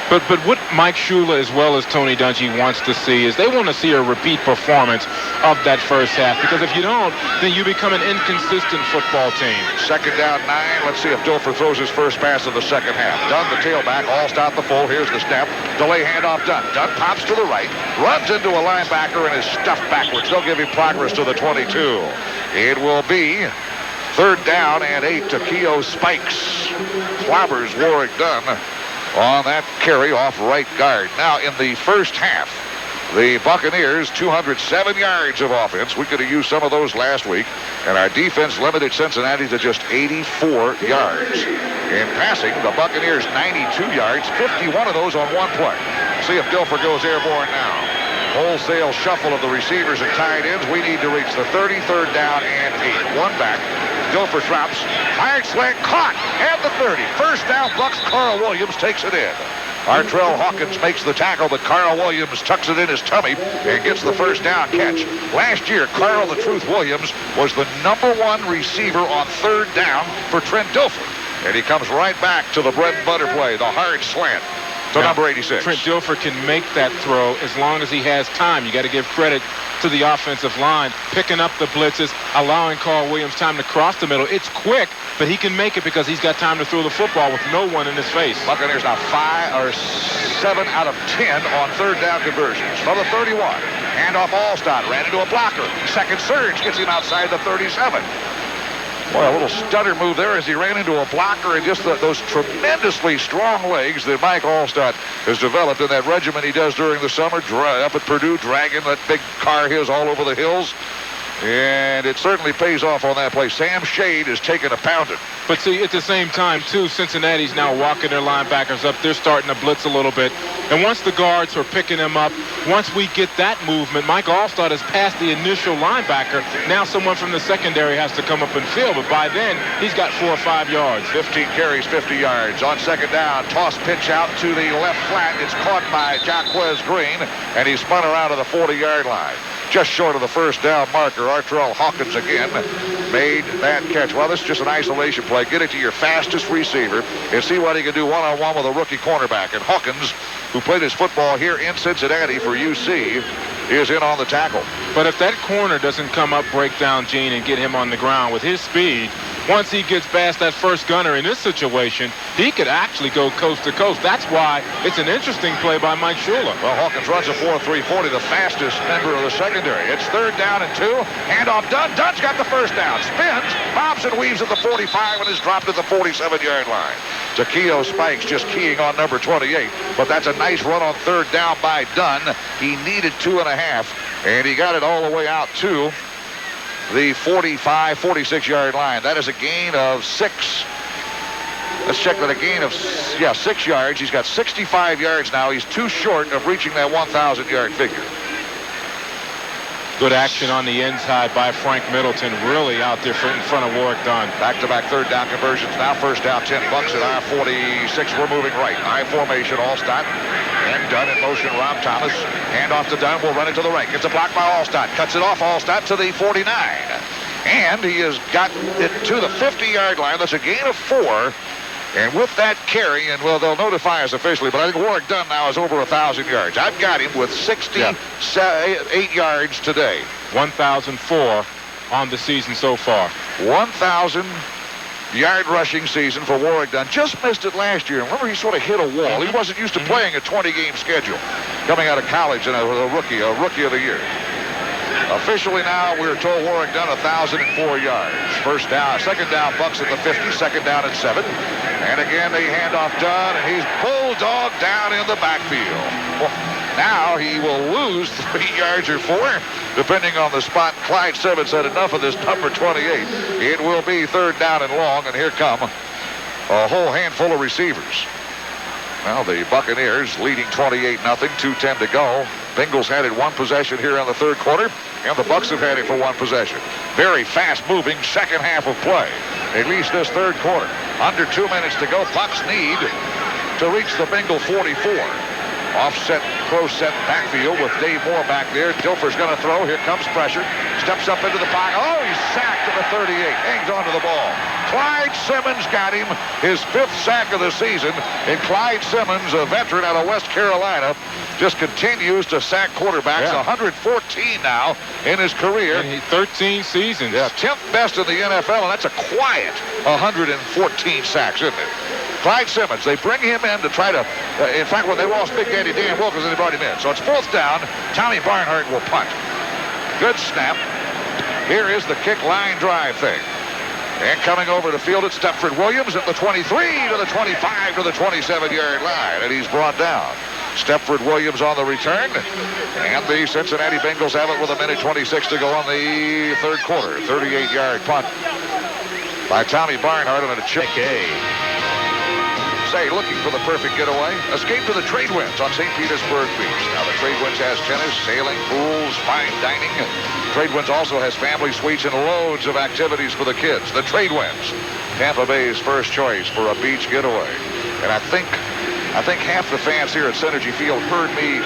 But what Mike Shula as well as Tony Dungy wants to see is they want to see a repeat performance of that first half, because if you don't, then you become an inconsistent football team. Second down 9. Let's see if Dilfer throws his first pass of the second half. Dunn, the tailback, Alstott the full. Here's the snap. Delay handoff, Dunn. Dunn pops to the right, runs into a linebacker, and is stuffed backwards. They'll give him progress to the 22. It will be 3rd down and 8 to Keo Spikes. Clobbers Warwick Dunn on that carry off right guard. Now, in the first half, the Buccaneers, 207 yards of offense. We could have used some of those last week. And our defense limited Cincinnati to just 84 yards. In passing, the Buccaneers 92 yards, 51 of those on one play. See if Dilfer goes airborne now. Wholesale shuffle of the receivers and tight ends. We need to reach the 30, 3rd down and 8. One back. Dilfer drops. Hired slant caught at the 30. First down, Bucs. Carl Williams takes it in. Artrell Hawkins makes the tackle, but Carl Williams tucks it in his tummy and gets the first down catch. Last year, Carl the Truth Williams was the #1 receiver on third down for Trent Dilfer. And he comes right back to the bread and butter play, the hard slant to number 86. Trent Dilfer can make that throw as long as he has time. You got to give credit to the offensive line, picking up the blitzes, allowing Carl Williams time to cross the middle. It's quick, but he can make it because he's got time to throw the football with no one in his face. Buccaneers now 7 out of 10 on third down conversions. From the 31, handoff Alstott, ran into a blocker. Second surge gets him outside the 37. Boy, a little stutter move there as he ran into a blocker, and just those tremendously strong legs that Mike Alstott has developed in that regimen he does during the summer, up at Purdue, dragging that big car of his all over the hills. And it certainly pays off on that play. Sam Shade is taking a pounding. But see, at the same time, too, Cincinnati's now walking their linebackers up. They're starting to blitz a little bit. And once the guards are picking them up, once we get that movement, Mike Alstott has passed the initial linebacker. Now someone from the secondary has to come up and fill. But by then, he's got 4 or 5 yards. 15 carries, 50 yards. On second down, toss pitch out to the left flat. It's caught by Jaquez Green, and he spun around to the 40-yard line. Just short of the first down marker. Artrell Hawkins again made that catch. Well, this is just an isolation play. Get it to your fastest receiver and see what he can do one-on-one with a rookie cornerback. And Hawkins, who played his football here in Cincinnati for UC, is in on the tackle. But if that corner doesn't come up, break down Gene, and get him on the ground with his speed, once he gets past that first gunner in this situation, he could actually go coast to coast. That's why it's an interesting play by Mike Shula. Well, Hawkins runs a 4.340, the fastest member of the secondary. It's third down and 2. Handoff Dunn. Dunn's got the first down. Spins, bobs and weaves at the 45 and is dropped at the 47-yard line. Takeo Spikes just keying on number 28, but that's a nice run on third down by Dunn. He needed 2.5, and he got it all the way out to the 45, 46-yard line. That is a gain of 6. Let's check that, a gain of 6 yards. He's got 65 yards now. He's too short of reaching that 1,000-yard figure. Good action on the inside by Frank Middleton, really out there in front of Warwick Dunn. Back-to-back third down conversions. Now first down, 10 Bucs at I-46. We're moving right. I formation, Alstott. And Dunn in motion, Rob Thomas. Hand off to Dunn. We'll run it to the right. Gets a block by Alstott. Cuts it off Alstott to the 49. And he has got it to the 50-yard line. That's a gain of 4. And with that carry, and well, they'll notify us officially, but I think Warwick Dunn now is over 1,000 yards. I've got him with 68 yards today. 1,004 on the season so far. 1,000-yard rushing season for Warwick Dunn. Just missed it last year. Remember, he sort of hit a wall. He wasn't used to playing a 20-game schedule coming out of college and a rookie of the year. Officially now, we're told Warwick Dunn 1,004 yards. First down, second down, Bucs at the 50, second down and 7. And again, they hand off Dunn, and he's bulldogged down in the backfield. Well, now he will lose 3 yards or 4, depending on the spot. Clyde Simmons said enough of this number 28. It will be third down and long, and here come a whole handful of receivers. Well, the Buccaneers leading 28-0, 2:10 to go. Bengals had it 1 possession here in the third quarter, and the Bucs have had it for 1 possession. Very fast-moving second half of play, at least this third quarter. Under 2 minutes to go. Bucs need to reach the Bengal 44. Offset, close set backfield with Dave Moore back there. Dilfer's going to throw. Here comes pressure. Steps up into the pocket. Oh, he's sacked at the 38. Hangs onto the ball. Clyde Simmons got him, his 5th sack of the season. And Clyde Simmons, a veteran out of West Carolina, just continues to sack quarterbacks. 114 now in his career. 13 seasons. Yeah, 10th best in the NFL, and that's a quiet 114 sacks, isn't it? Clyde Simmons, they bring him in to try to, in fact, when they lost Big Daddy Dan Wilkins, they brought him in. So it's 4th down. Tommy Barnhart will punt. Good snap. Here is the kick line drive thing. And coming over the field, it's Stepford Williams at the 23 to the 25 to the 27-yard line. And he's brought down. Stepford Williams on the return. And the Cincinnati Bengals have it with 1:26 to go on the third quarter. 38-yard punt by Tommy Barnhart on a chip. Say, looking for the perfect getaway? Escape to the Trade Winds on St. Petersburg Beach. Now, the Trade Winds has tennis, sailing, pools, fine dining. Trade Winds also has family suites and loads of activities for the kids. The Trade Winds, Tampa Bay's first choice for a beach getaway. And I think I think half the fans here at Synergy Field heard me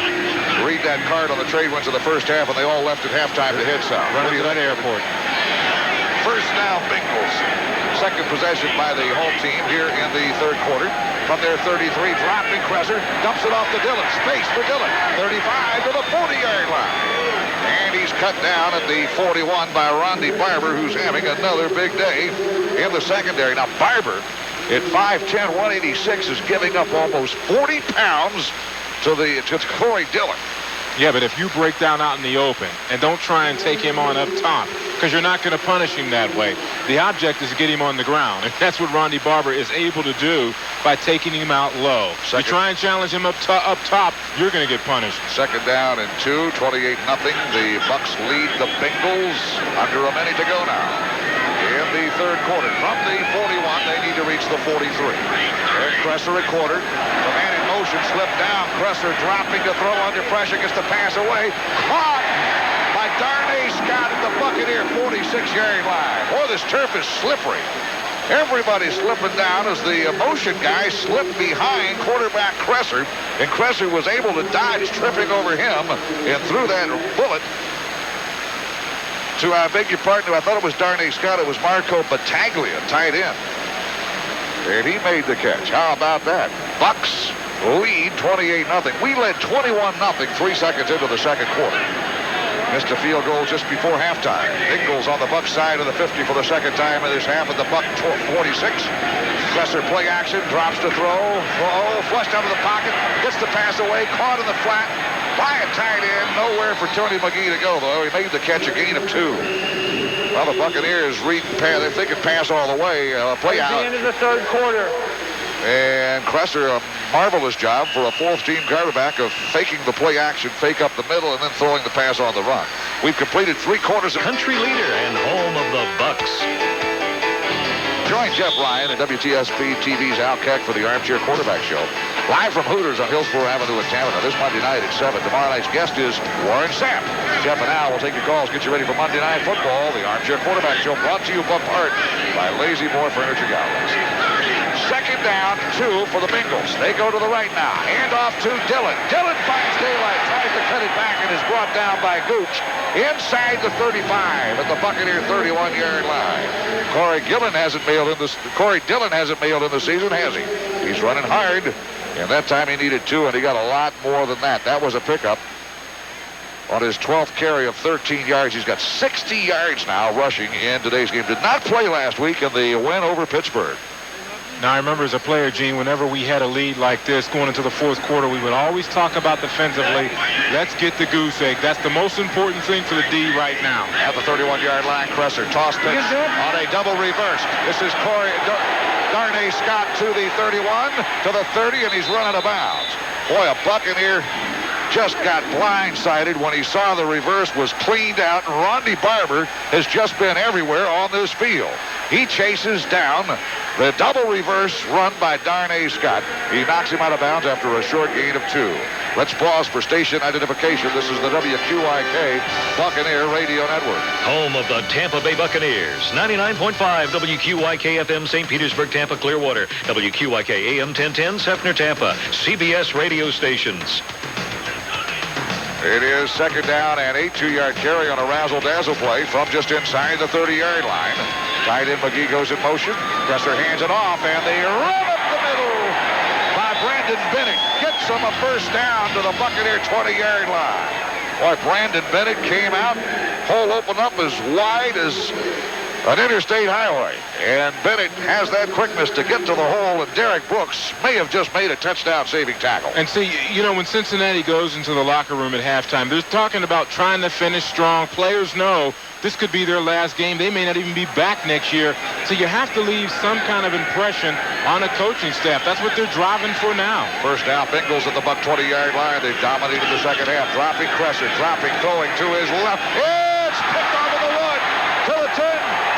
read that card on the trade winds of the first half, and they all left at halftime to head south. Running to that airport. First down, Bengals. Second possession by the home team here in the third quarter. From their 33, dropping Kresser, dumps it off to Dillon. Space for Dillon. 35 to the 40-yard line. And he's cut down at the 41 by Ronde Barber, who's having another big day in the secondary. Now, Barber, at 5'10", 186, is giving up almost 40 pounds to Corey Dillon. Yeah, but if you break down out in the open and don't try and take him on up top, because you're not going to punish him that way. The object is to get him on the ground, and that's what Ronde Barber is able to do by taking him out low. You try and challenge him up top, you're going to get punished. Second down and 2, 28-0. The Bucs lead the Bengals under a minute to go now. In the third quarter, from the 41, they need to reach the 43. There's Kresser at quarter. The man in motion slipped down. Kresser dropping to throw under pressure, gets the pass away. Caught by Darnay Scott at the Buccaneer 46-yard line. Boy, this turf is slippery. Everybody's slipping down as the motion guy slipped behind quarterback Kresser, and Kresser was able to dodge, tripping over him, and threw that bullet to, I beg your pardon, I thought it was Darnay Scott. It was Marco Battaglia, tight end. And he made the catch. How about that? Bucs lead 28-0. We led 21-0 3 seconds into the second quarter. Missed a field goal just before halftime. Bengals on the Bucs side of the 50 for the second time in this half at the Buc 46. Kresser play action, drops to throw. Flushed out of the pocket, gets the pass away, caught in the flat. By a tight end, nowhere for Tony McGee to go, though. He made the catch, a gain of 2. Well, the Buccaneers they're thinking pass all the way. Play out. At the end of the third quarter. And Kresser, a marvelous job for a fourth-team quarterback of faking the play action, fake up the middle, and then throwing the pass on the run. We've completed 3 quarters of Country leader and home of the Bucs. Join Jeff Ryan and WTSP TV's Al Keck for the Armchair Quarterback Show. Live from Hooters on Hillsborough Avenue in Tampa this Monday night at 7. Tomorrow night's guest is Warren Sapp. Jeff and Al will take your calls, get you ready for Monday Night Football. The Armchair Quarterback Show brought to you in part by Lazy Boy Furniture Galleries. Second down, 2 for the Bengals. They go to the right now. Hand off to Dillon. Dillon finds daylight, tries to cut it back, and is brought down by Gooch inside the 35 at the Buccaneer 31-yard line. Corey Dillon hasn't mailed in the season, has he? He's running hard, and that time he needed 2, and he got a lot more than that. That was a pickup on his 12th carry of 13 yards. He's got 60 yards now rushing in today's game. Did not play last week in the win over Pittsburgh. Now, I remember as a player, Gene, whenever we had a lead like this going into the fourth quarter, we would always talk about defensively, let's get the goose egg. That's the most important thing for the D right now. At the 31-yard line, Kresser toss pitch on a double reverse. This is Darnay Scott to the 31, to the 30, and he's run out of bounds. Boy, a Buccaneer just got blindsided when he saw the reverse was cleaned out, and Ronde Barber has just been everywhere on this field. He chases down the double reverse run by Darnay Scott. He knocks him out of bounds after a short gain of 2. Let's pause for station identification. This is the WQIK Buccaneer Radio Network. Home of the Tampa Bay Buccaneers. 99.5 WQIK FM, St. Petersburg, Tampa, Clearwater. WQIK AM 1010, Sefner, Tampa. CBS radio stations. It is second down and a 2-yard carry on a razzle-dazzle play from just inside the 30-yard line. Tight end McGee goes in motion. Kresser hands it off, and they run up the middle by Brandon Bennett. Gets him a first down to the Buccaneer 20-yard line. Boy, Brandon Bennett came out, hole opened up as wide as an interstate highway. And Bennett has that quickness to get to the hole, and Derek Brooks may have just made a touchdown-saving tackle. And see, you know, when Cincinnati goes into the locker room at halftime, they're talking about trying to finish strong. Players know this could be their last game. They may not even be back next year. So you have to leave some kind of impression on a coaching staff. That's what they're driving for now. First down, Bengals at the Buc 20-yard line. They've dominated the second half. Dropping Kresser, throwing to his left. It's picked off of the 1, to the 10,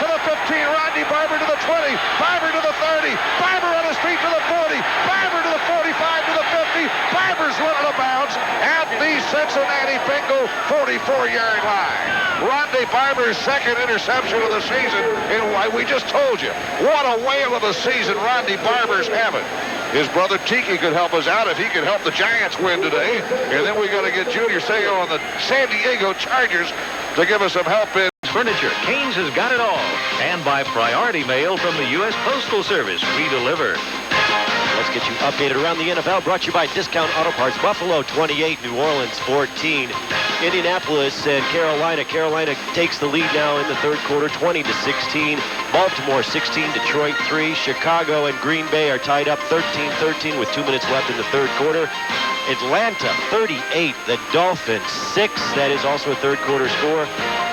to the 15. Ronde Barber to the 20. Barber to the 30. Barber on his feet to the 40. Barber to the 45, to the 50. Barber's run out of bounds at the Cincinnati Bengal 44-yard line. Ronde Barber's second interception of the season, and we just told you, what a whale of a season Ronde Barber's having. His brother Tiki could help us out if he could help the Giants win today. And then we got to get Junior Seau on the San Diego Chargers to give us some help in Furniture. Canes has got it all. And by priority mail from the U.S. Postal Service, we deliver. Let's get you updated around the NFL. Brought to you by Discount Auto Parts. Buffalo 28, New Orleans 14. Indianapolis and Carolina. Carolina takes the lead now in the third quarter, 20-16. Baltimore 16, Detroit 3. Chicago and Green Bay are tied up 13-13 with 2 minutes left in the third quarter. Atlanta 38, the Dolphins 6. That is also a third quarter score.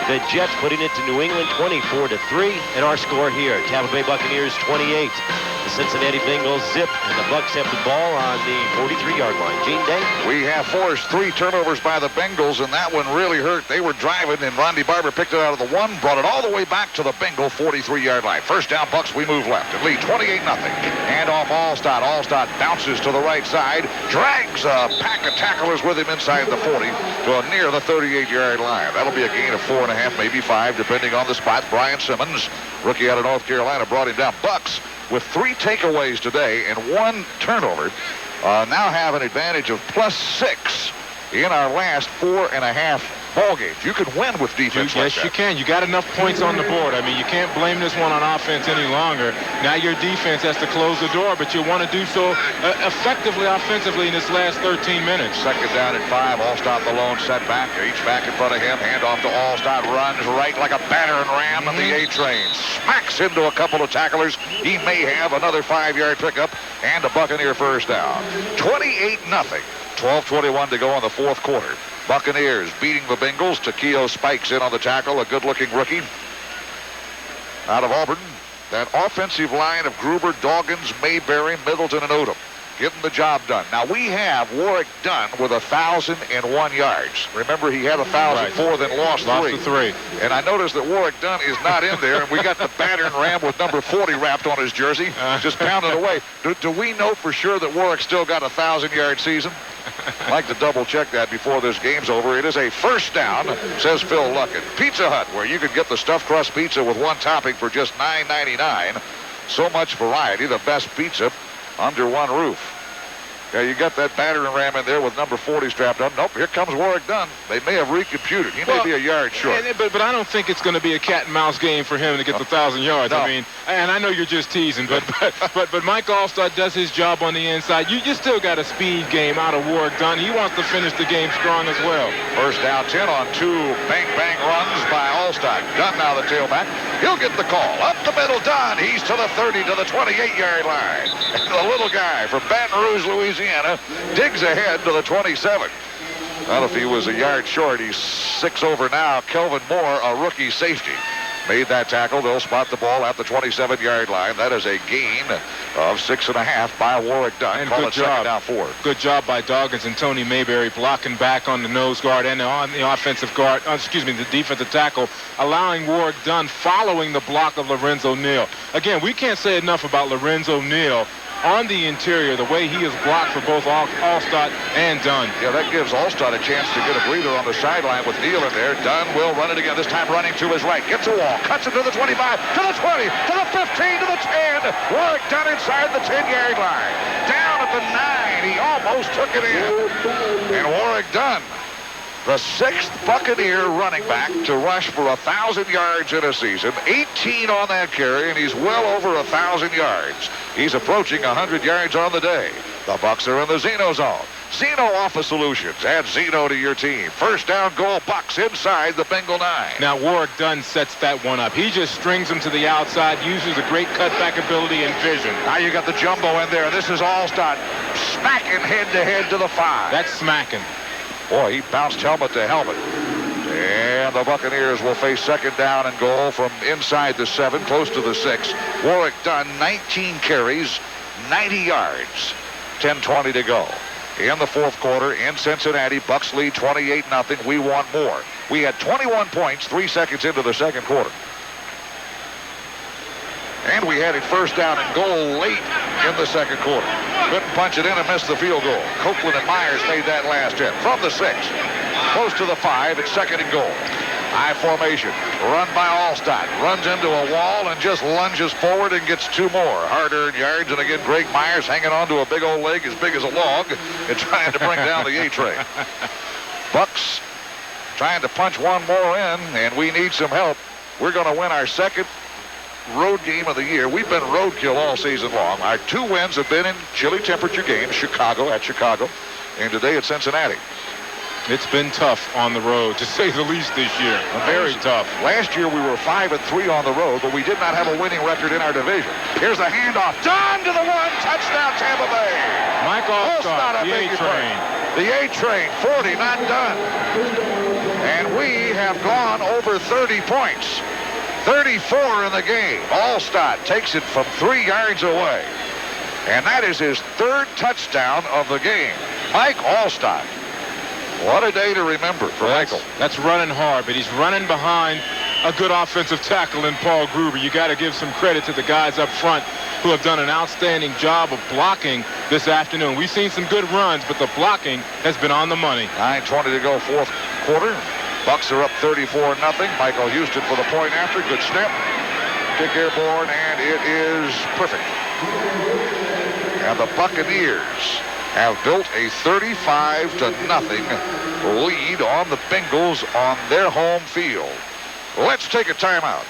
The Jets putting it to New England 24-3. And our score here, Tampa Bay Buccaneers 28. The Cincinnati Bengals zip, and the Bucs have the ball on the 43-yard line. Gene Day? We have forced 3 turnovers by the Bengals, and that one really hurt. They were driving, and Rondy Barber picked it out of the 1, brought it all the way back to the Bengal 43-yard line. First down, Bucs, we move left and lead 28-0. Hand off Alstott. Alstott bounces to the right side, drags a pack of tacklers with him inside the 40 to near the 38-yard line. That'll be a gain of 4.5, maybe 5, depending on the spot. Brian Simmons, rookie out of North Carolina, brought him down. Bucs, with 3 takeaways today and 1 turnover, now have an advantage of +6 in our last 4.5 ball games. You can win with defense like that. Yes, you can. You got enough points on the board. I mean, you can't blame this one on offense any longer. Now your defense has to close the door, but you want to do so effectively offensively in this last 13 minutes. Second down at 5. Alstott the lone setback. H-back in front of him. Hand off to Alstott. Runs right like a battering ram on the A-train. Smacks into a couple of tacklers. He may have another 5-yard pickup and a Buccaneer first down. 28-0. 12:21 to go in the fourth quarter. Buccaneers beating the Bengals. Takeo Spikes in on the tackle, a good-looking rookie out of Auburn. That offensive line of Gruber, Dawkins, Mayberry, Middleton, and Odom getting the job done. Now, we have Warwick Dunn with 1,001 yards. Remember, he had 1,004, then lost 3. And I noticed that Warwick Dunn is not in there, and we got the battering ram with number 40 wrapped on his jersey, just pounding away. Do we know for sure that Warwick still got a 1,000-yard season? I'd like to double-check that before this game's over. It is a first down, says Phil Luckett. Pizza Hut, where you could get the stuffed crust pizza with 1 topping for just $9.99. So much variety, the best pizza under one roof. Yeah, you got that battering ram in there with number 40 strapped on. Nope, here comes Warwick Dunn. They may have recomputed. He may be a yard short. But I don't think it's going to be a cat and mouse game for him to get the 1,000 yards. No. I mean, and I know you're just teasing, but Mike Alstott does his job on the inside. You still got a speed game out of Warwick Dunn. He wants to finish the game strong as well. First down 10 on 2 bang-bang runs by Alstott. Dunn now the tailback. He'll get the call. Up the middle, Dunn. He's to the 30, to the 28-yard line. And the little guy from Baton Rouge, Louisiana, digs ahead to the 27. Well, if he was a yard short, he's 6 over now. Kelvin Moore, a rookie safety, made that tackle. They'll spot the ball at the 27-yard line. That is a gain of 6.5 by Warwick Dunn. And Call good it second job. down 4. Good job by Dawkins and Tony Mayberry blocking back on the nose guard and on the offensive guard, the defensive tackle, allowing Warwick Dunn following the block of Lorenzo Neal. Again, we can't say enough about Lorenzo Neal on the interior, the way he is blocked for both Alstott and Dunn. Yeah, that gives Alstott a chance to get a breather on the sideline with Neal in there. Dunn will run it again, this time running to his right. Gets a wall, cuts it to the 25, to the 20, to the 15, to the 10. Warwick Dunn inside the 10-yard line. Down at the 9. He almost took it in. And Warwick Dunn, the 6th Buccaneer running back to rush for 1,000 yards in a season. 18 on that carry, and he's well over 1,000 yards. He's approaching 100 yards on the day. The Bucs are in the Zeno zone. Zeno Office Solutions. Add Zeno to your team. First down goal, Bucs inside the Bengal 9. Now Warwick Dunn sets that one up. He just strings him to the outside, uses a great cutback ability and vision. Now you got the jumbo in there. This is Alstott smacking head-to-head to the 5. That's smacking. Boy, he bounced helmet to helmet. And the Buccaneers will face second down and goal from inside the 7, close to the 6. Warwick Dunn, 19 carries, 90 yards. 10:20 to go. In the fourth quarter in Cincinnati, Bucs lead 28-0. We want more. We had 21 points 3 seconds into the second quarter. And we had it first down and goal late in the second quarter. Couldn't punch it in and missed the field goal. Copeland and Myers made that last hit from the 6. Close to the 5. It's second and goal. I formation. Run by Alstott. Runs into a wall and just lunges forward and gets 2 more. Hard-earned yards. And again, Greg Myers hanging on to a big old leg as big as a log and trying to bring down the A-train. Bucs trying to punch one more in, and we need some help. We're going to win our second road game of the year. We've been roadkill all season long. Our 2 wins have been in chilly temperature games, Chicago, and today at Cincinnati. It's been tough on the road, to say the least, this year. Very tough. Last year we were 5-3 on the road, but we did not have a winning record in our division. Here's a handoff. Done to the 1. Touchdown, Tampa Bay. Mike Alstott, the A-train. The A-train, 40, not done. And we have gone over 30 points. 34 in the game. Alstott takes it from 3 yards away. And that is his 3rd touchdown of the game. Mike Alstott. What a day to remember for Michael. That's running hard, but he's running behind a good offensive tackle in Paul Gruber. You got to give some credit to the guys up front who have done an outstanding job of blocking this afternoon. We've seen some good runs, but the blocking has been on the money. 9:20 to go, 4th quarter. Bucs are up 34-0. Michael Houston for the point after. Good snap. Kick airborne, and it is perfect. And the Buccaneers have built a 35-0 lead on the Bengals on their home field. Let's take a timeout.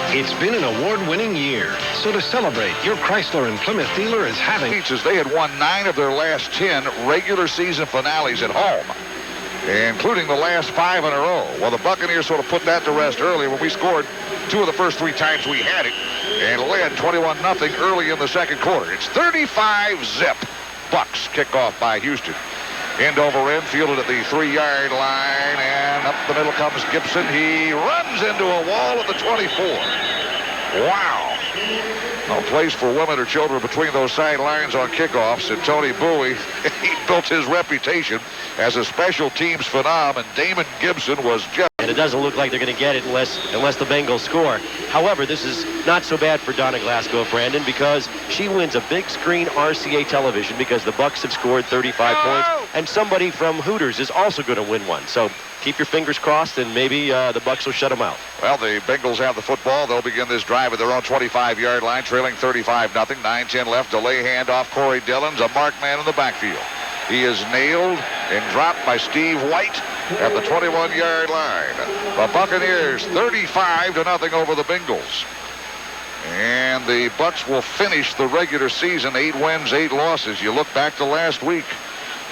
It's been an award-winning year, so to celebrate, your Chrysler and Plymouth dealer is having... They had won 9 of their last 10 regular season finales at home, including the last 5 in a row. Well, the Buccaneers sort of put that to rest early when we scored 2 of the first 3 times we had it and led 21-0 early in the second quarter. It's 35-0. Bucs kickoff by Houston. End over end, fielded at the 3-yard line, and up the middle comes Gibson. He runs into a wall at the 24. Wow. No place for women or children between those sidelines on kickoffs. And Tony Bowie, he built his reputation as a special teams phenom, and Damon Gibson was just... And it doesn't look like they're going to get it unless the Bengals score. However, this is not so bad for Donna Glasgow, Brandon, because she wins a big screen RCA television because the Bucs have scored 35 points, and somebody from Hooters is also going to win one. So keep your fingers crossed, and maybe the Bucs will shut them out. Well, the Bengals have the football. They'll begin this drive at their own 25-yard line, trailing 35-0. 9-10 left. Delay handoff. Corey Dillon's a mark man in the backfield. He is nailed and dropped by Steve White at the 21-yard line. The Buccaneers 35-0 over the Bengals. And the Bucs will finish the regular season 8 wins, 8 losses. You look back to last week.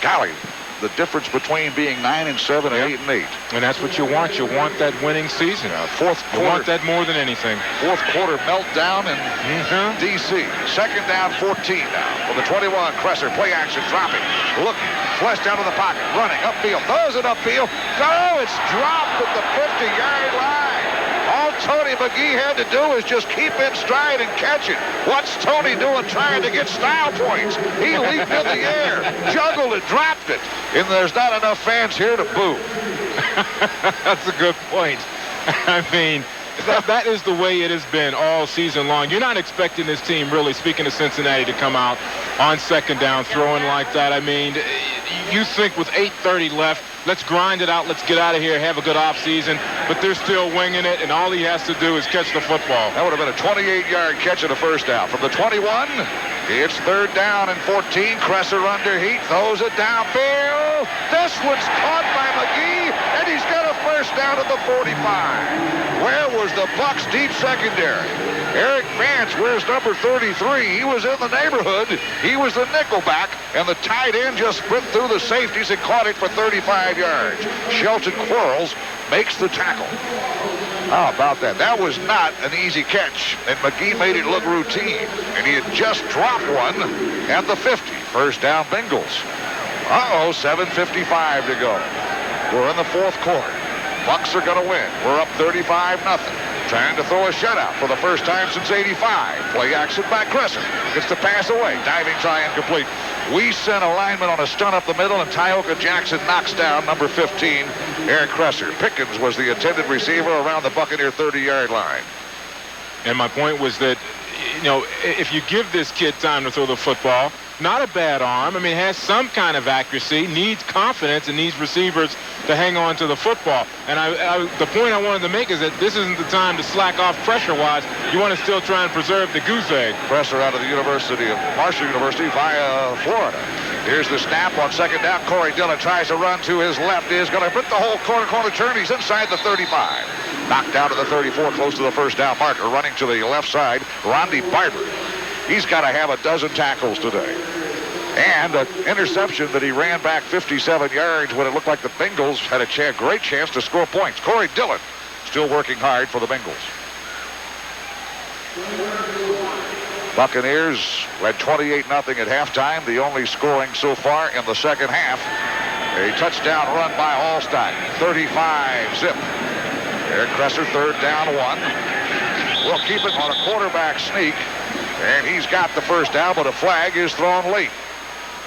Golly, the difference between being 9-7 and 8-8. And that's what you want. You want that winning season. Fourth quarter. You want that more than anything. Fourth quarter meltdown in D.C. Second down, 14 now. For the 21, Kresser, play action, dropping, looking, flush down to the pocket, running, upfield, throws it upfield. Go! It's dropped at the 50-yard line. All Tony McGee had to do is just keep in stride and catch it. What's Tony doing trying to get style points? He leaped in the air, juggled it, dropped it. And there's not enough fans here to boo. That's a good point. I mean, that is the way it has been all season long. You're not expecting this team, really, speaking of Cincinnati, to come out on second down throwing like that. I mean, you think with 8:30 left, let's grind it out, let's get out of here, have a good offseason, but they're still winging it, and all he has to do is catch the football. That would have been a 28-yard catch of the first down. From the 21, it's 3rd down and 14. Kresser under heat, throws it downfield. This one's caught by McGee, and he's got a first down at the 45. Where was the Bucs deep secondary? Eric Vance, where's number 33? He was in the neighborhood. He was the nickelback, and the tight end just sprint through the safeties and caught it for 35 yards. Shelton Quarles makes the tackle. How about that? That was not an easy catch, and McGee made it look routine, and he had just dropped one at the 50. First down, Bengals. 7:55 to go. We're in the 4th quarter. Bucs are going to win. We're up 35-0. Trying to throw a shutout for the first time since '85. Play action by Kresser. Gets the pass away. Diving try incomplete. We sent a lineman on a stunt up the middle, and Tioka Jackson knocks down number 15, Eric Kresser. Pickens was the intended receiver around the Buccaneer 30-yard line. And my point was that if you give this kid time to throw the football, not a bad arm. I mean, has some kind of accuracy, needs confidence, and needs receivers to hang on to the football. And the point I wanted to make is that this isn't the time to slack off pressure-wise. You want to still try and preserve the goose egg. Pressure out of the University of Marshall University via Florida. Here's the snap on second down. Corey Dillon tries to run to his left. Is going to put the whole corner turn. He's inside the 35. Knocked down to the 34, close to the first down marker. Running to the left side, Rondy Barber. He's got to have a dozen tackles today. And an interception that he ran back 57 yards when it looked like the Bengals had a great chance to score points. Corey Dillon still working hard for the Bengals. Buccaneers led 28-0 at halftime, the only scoring so far in the second half. A touchdown run by Alstott, 35-zip. Eric Kresser, third down, 1. We'll keep it on a quarterback sneak, and he's got the first down, but a flag is thrown late.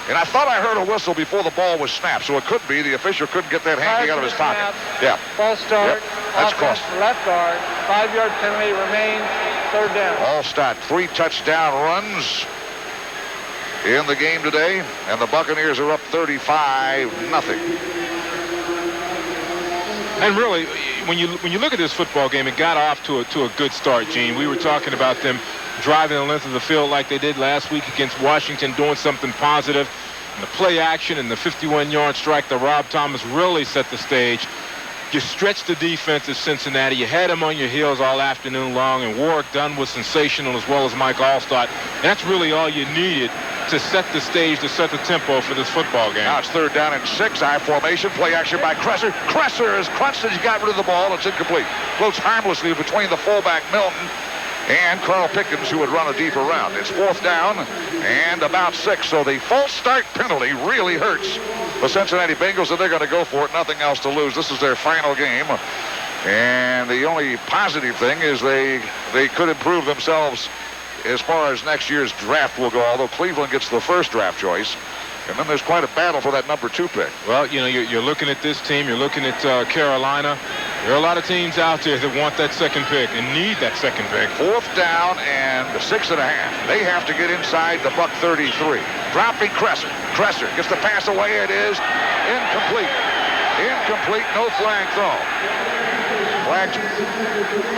And I thought I heard a whistle before the ball was snapped, so it could be the official couldn't get that hanky out of his pocket. Yeah. False start. Yep. That's offense, costly. left guard. 5-yard penalty remains. Third down. Alstott, 3 touchdown runs in the game today, and the Buccaneers are up 35-0. And really, when you look at this football game, it got off to a good start, Gene. We were talking about them driving the length of the field like they did last week against Washington, doing something positive. And the play action and the 51-yard strike that Rob Thomas really set the stage. You stretched the defense of Cincinnati. You had them on your heels all afternoon long, and Warwick Dunn was sensational, as well as Mike Alstott. And that's really all you needed to set the stage, to set the tempo for this football game. Now it's third down and 6. I formation. Play action by Kresser. Kresser is crunched as he got rid of the ball. It's incomplete. Floats harmlessly between the fullback Milton and Carl Pickens, who would run a deeper route. It's fourth down and about 6. So the false start penalty really hurts the Cincinnati Bengals, and they're going to go for it. Nothing else to lose. This is their final game. And the only positive thing is they could improve themselves as far as next year's draft will go, although Cleveland gets the first draft choice. And then there's quite a battle for that number 2 pick. Well, you're looking at this team. You're looking at Carolina. There are a lot of teams out there that want that second pick and need that second pick. Fourth down and 6.5. They have to get inside the Buck 33. Dropping Kresser. Kresser gets the pass away. It is incomplete. Incomplete. No flag thrown. Flag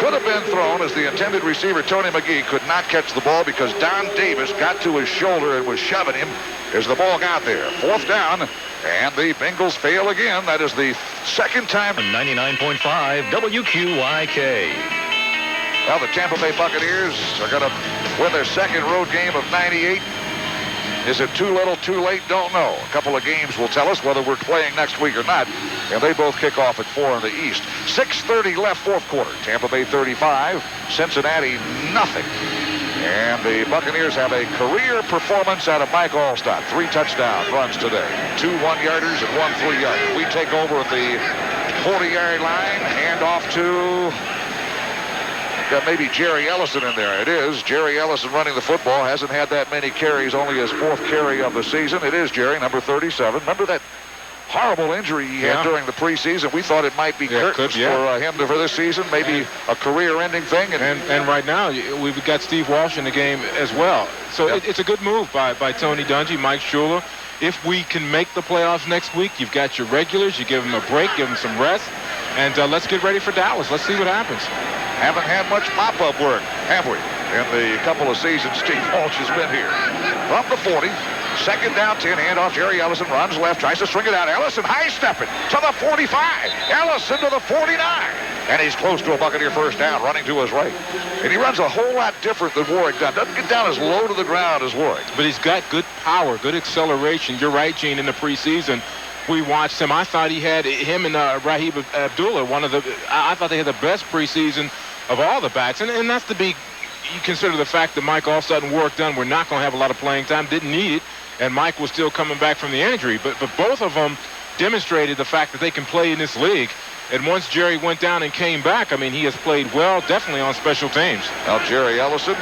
could have been thrown as the intended receiver, Tony McGee, could not catch the ball because Don Davis got to his shoulder and was shoving him as the ball got there. Fourth down, and the Bengals fail again. That is the second time. 99.5 WQYK. Well, the Tampa Bay Buccaneers are going to win their second road game of 98. Is it too little, too late? Don't know. A couple of games will tell us whether we're playing next week or not. And they both kick off at 4 in the East. 6:30 left, fourth quarter. Tampa Bay 35, Cincinnati nothing. And the Buccaneers have a career performance out of Mike Alstott. 3 touchdown runs today. 2 1-yarders and 1 3-yarder. We take over at the 40-yard line. Hand off to... got maybe Jerry Ellison in there. It is. Jerry Ellison running the football. Hasn't had that many carries, only his 4th carry of the season. It is Jerry, number 37. Remember that horrible injury he had during the preseason? We thought it might be curtains for him for this season, maybe a career-ending thing. And right now, we've got Steve Walsh in the game as well. So it's a good move by Tony Dungy, Mike Schuler. If we can make the playoffs next week, you've got your regulars. You give them a break, give them some rest. And let's get ready for Dallas. Let's see what happens. Haven't had much pop-up work, have we? In the couple of seasons Steve Walsh has been here. From the 40, second down 10, handoff. Jerry Ellison runs left, tries to string it out. Ellison high-stepping to the 45. Ellison to the 49. And he's close to a Buccaneer first down, running to his right. And he runs a whole lot different than Warwick does. Doesn't get down as low to the ground as Warwick. But he's got good power, good acceleration. You're right, Gene, in the preseason. We watched him. I thought him and Raheem Abdullah, I thought they had the best preseason of all the backs. And that's to be, you consider the fact that Mike Alstott and Warwick Dunn were not going to have a lot of playing time, didn't need it, and Mike was still coming back from the injury. But both of them demonstrated the fact that they can play in this league. And once Jerry went down and came back, I mean, he has played well, definitely on special teams. Now, Jerry Ellison,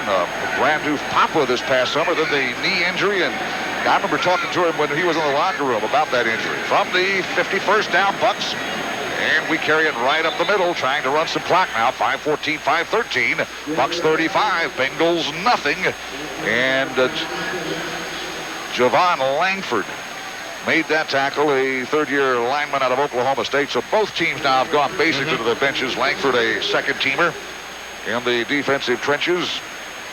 brand new papa this past summer, then the knee injury, and I remember talking to him when he was in the locker room about that injury. From the 51st down, Bucs, And we carry it right up the middle, trying to run some clock now. 5:14, 5:13. Bucs 35, Bengals nothing. And Javon Langford made that tackle, a third-year lineman out of Oklahoma State. So both teams now have gone basically to the benches. Langford, a second-teamer in the defensive trenches.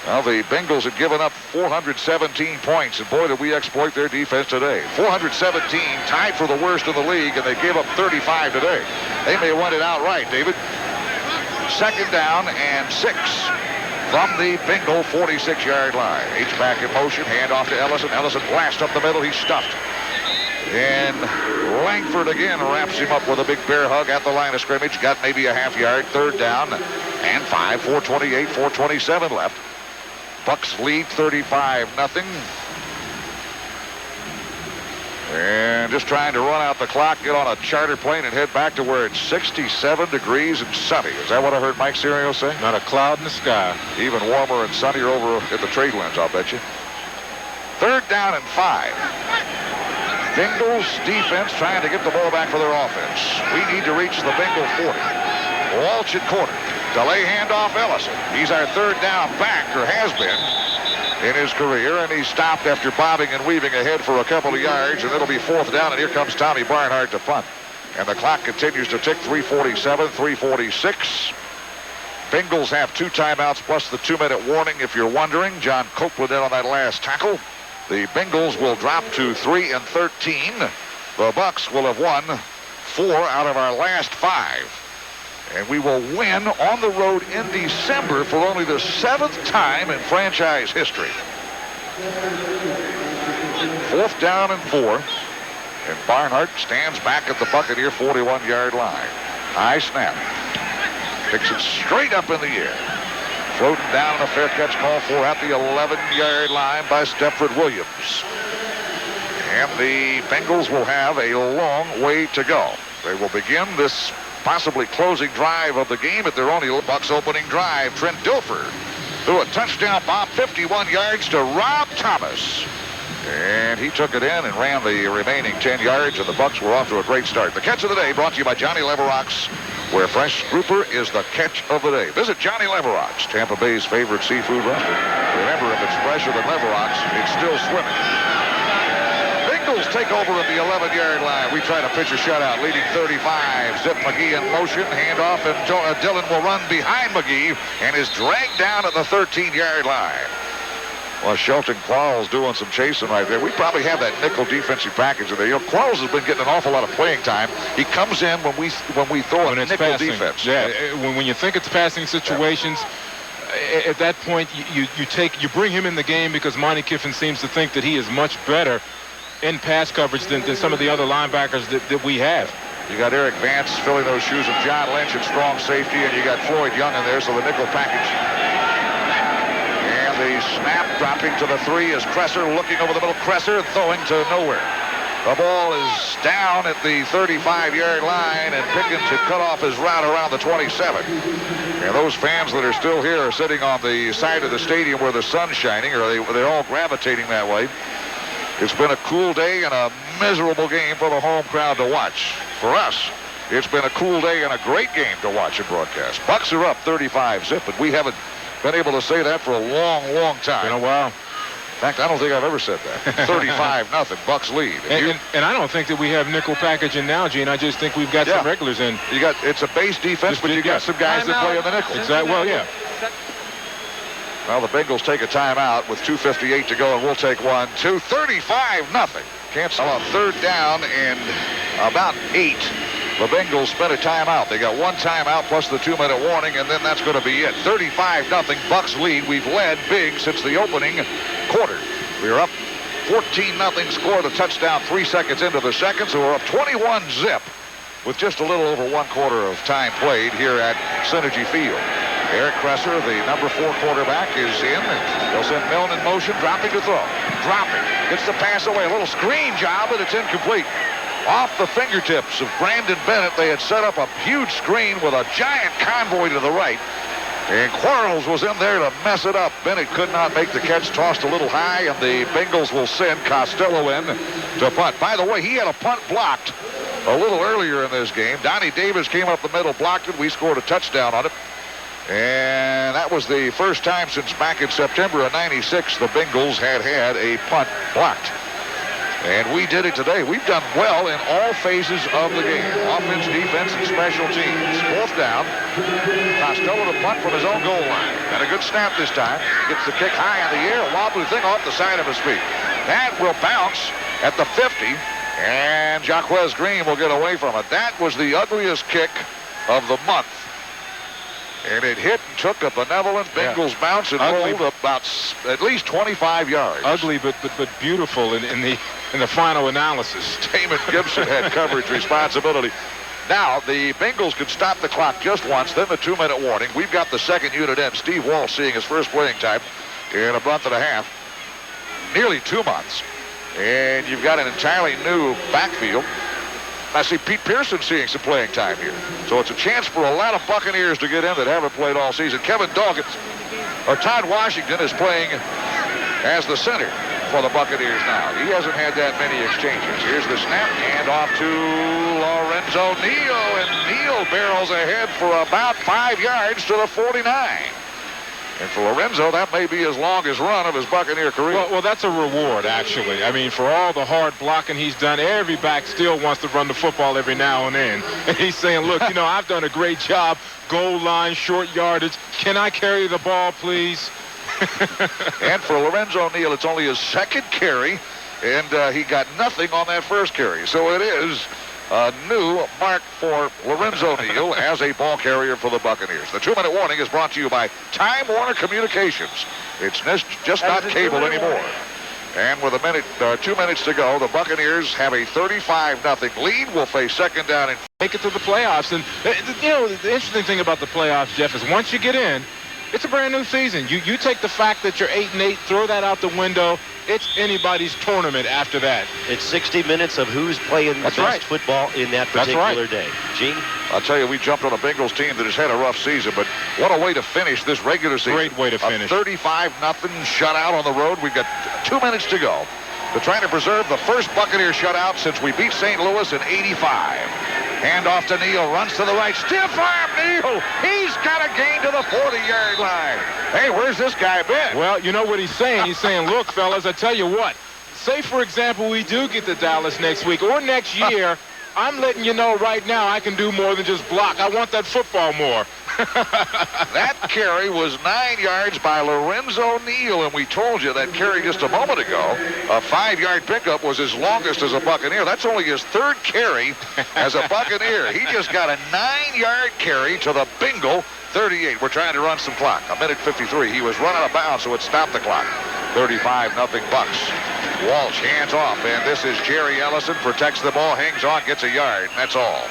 Well, the Bengals had given up 417 points, and boy, did we exploit their defense today. 417, tied for the worst in the league, and they gave up 35 today. They may have won it outright, David. Second down and 6 from the Bengal 46-yard line. H-back in motion, handoff to Ellison. Ellison blast up the middle. He's stuffed. And Langford again wraps him up with a big bear hug at the line of scrimmage. Got maybe a half yard. Third down and 5. 4:28, 4:27 left. Bucs lead 35-0. And just trying to run out the clock, get on a charter plane and head back to where it's 67 degrees and sunny. Is that what I heard Mike Serio say? Not a cloud in the sky. Even warmer and sunnier over at the trade winds, I'll bet you. Third down and 5. Bengals defense trying to get the ball back for their offense. We need to reach the Bengal 40. Walsh at corner. Delay handoff Ellison. He's our third down back, or has been in his career, and he stopped after bobbing and weaving ahead for a couple of yards, and it'll be fourth down, and here comes Tommy Barnhart to punt. And the clock continues to tick. 3:47, 3:46. Bengals have 2 timeouts plus the 2-minute warning, if you're wondering. John Copeland in on that last tackle. The Bengals will drop to 3-13. The Bucs will have won 4 out of our last 5. And we will win on the road in December for only the 7th time in franchise history. Fourth down and 4. And Barnhart stands back at the Buccaneer 41-yard line. High snap. Picks it straight up in the air. Floating down and a fair catch call for at the 11-yard line by Stepford Williams. And the Bengals will have a long way to go. They will begin this possibly closing drive of the game at their only Bucs opening drive. Trent Dilfer threw a touchdown bomb 51 yards to Rob Thomas. And he took it in and ran the remaining 10 yards, and the Bucs were off to a great start. The catch of the day brought to you by Johnny Leverocks, where fresh grouper is the catch of the day. Visit Johnny Leverocks, Tampa Bay's favorite seafood restaurant. Remember, if it's fresher than Leverocks, it's still swimming. Bengals take over at the 11-yard line. We try to pitch a shutout, leading 35. Zip McGee in motion, handoff, and Dillon will run behind McGee and is dragged down at the 13-yard line. Well, Shelton Quarles doing some chasing right there. We probably have that nickel defensive package in there. You know, Quarles has been getting an awful lot of playing time. He comes in when we throw a nickel passing defense. Yeah, when you think it's passing situations, at that point you bring him in the game because Monty Kiffin seems to think that he is much better in pass coverage than some of the other linebackers that we have. You got Eric Vance filling those shoes of John Lynch at strong safety, and you got Floyd Young in there, so the nickel package. The snap dropping to the 3 is Kresser looking over the middle. Kresser throwing to nowhere. The ball is down at the 35-yard line, and Pickens had cut off his route around the 27. And those fans that are still here are sitting on the side of the stadium where the sun's shining, or they're all gravitating that way. It's been a cool day and a miserable game for the home crowd to watch. For us, it's been a cool day and a great game to watch and broadcast. Bucs are up 35-0, and we haven't been able to say that for a long, long time. Been a while. In fact, I don't think I've ever said that. 35-0, Bucs lead. And I don't think that we have nickel packaging now, Gene. I just think we've got some regulars in. It's a base defense, but you got some guys that play in the nickel. Exactly. Well, yeah. Well, the Bengals take a timeout with 2:58 to go, and we'll take one, 2, 35-0. Cancel on third down and about 8. The Bengals spent a timeout. They got 1 timeout plus the 2-minute warning, and then that's going to be it. 35-0 Bucs lead. We've led big since the opening quarter. We're up 14-0, score the touchdown 3 seconds into the second, so we're up 21-0 with just a little over 1 quarter of time played here at Synergy Field. Eric Kresser, the number 4 quarterback, is in. They'll send Milne in motion, dropping to throw. Dropping. Gets the pass away. A little screen job, but it's incomplete. Off the fingertips of Brandon Bennett, they had set up a huge screen with a giant convoy to the right. And Quarles was in there to mess it up. Bennett could not make the catch, tossed a little high, and the Bengals will send Costello in to punt. By the way, he had a punt blocked a little earlier in this game. Donnie Davis came up the middle, blocked it. We scored a touchdown on it. And that was the first time since back in September of '96 the Bengals had a punt blocked. And we did it today. We've done well in all phases of the game. Offense, defense, and special teams. Fourth down. Costello to punt from his own goal line. And a good snap this time. Gets the kick high in the air. A wobbly thing off the side of his feet. That will bounce at the 50. And Jaquez Green will get away from it. That was the ugliest kick of the month. And it hit and took a benevolent Bengals bounce and rolled about at least 25 yards. Ugly, but beautiful in the final analysis. Damon Gibson had coverage responsibility. Now, the Bengals could stop the clock just once, then the 2-minute warning. We've got the second unit in. Steve Walsh seeing his first playing time in a month and a half. Nearly 2 months. And you've got an entirely new backfield. I see Pete Pearson seeing some playing time here. So it's a chance for a lot of Buccaneers to get in that haven't played all season. Todd Washington is playing as the center for the Buccaneers now. He hasn't had that many exchanges. Here's the snap, hand off to Lorenzo Neal, and Neal barrels ahead for about 5 yards to the 49. And for Lorenzo, that may be his longest run of his Buccaneer career. Well, that's a reward, actually. I mean, for all the hard blocking he's done, every back still wants to run the football every now and then. And he's saying, look, I've done a great job. Goal line, short yardage. Can I carry the ball, please? And for Lorenzo Neal, it's only his second carry, and he got nothing on that first carry. So it is a new mark for Lorenzo Neal as a ball carrier for the Buccaneers. The 2-minute warning is brought to you by Time Warner Communications. It's just not cable anymore. And with 2 minutes to go, the Buccaneers have a 35-0 lead. Will face second down and make it to the playoffs. And the interesting thing about the playoffs, Jeff, is once you get in, it's a brand new season. You take the fact that you're 8-8, throw that out the window. It's anybody's tournament after that. It's 60 minutes of who's playing the best football in that particular day. Gene? I'll tell you, we jumped on a Bengals team that has had a rough season, but what a way to finish this regular season. Great way to finish. A 35-0 shutout on the road. We've got 2 minutes to go. They're trying to preserve the first Buccaneer shutout since we beat St. Louis in '85. Hand off to Neal, runs to the right, stiff arm Neal. He's got a gain to the 40-yard line. Hey, where's this guy been? Well, you know what he's saying? He's saying, look, fellas, I tell you what. Say, for example, we do get to Dallas next week or next year. I'm letting you know right now I can do more than just block. I want that football more. That carry was 9 yards by Lorenzo Neal, and we told you that carry just a moment ago. A 5-yard pickup was his longest as a Buccaneer. That's only his third carry as a Buccaneer. He just got a 9-yard carry to the Bengal 38. We're trying to run some clock. 1:53. He was run out of bounds, so it stopped the clock. 35-0 Bucs. Walsh hands off, and this is Jerry Ellison. Protects the ball, hangs on, gets a yard. That's all.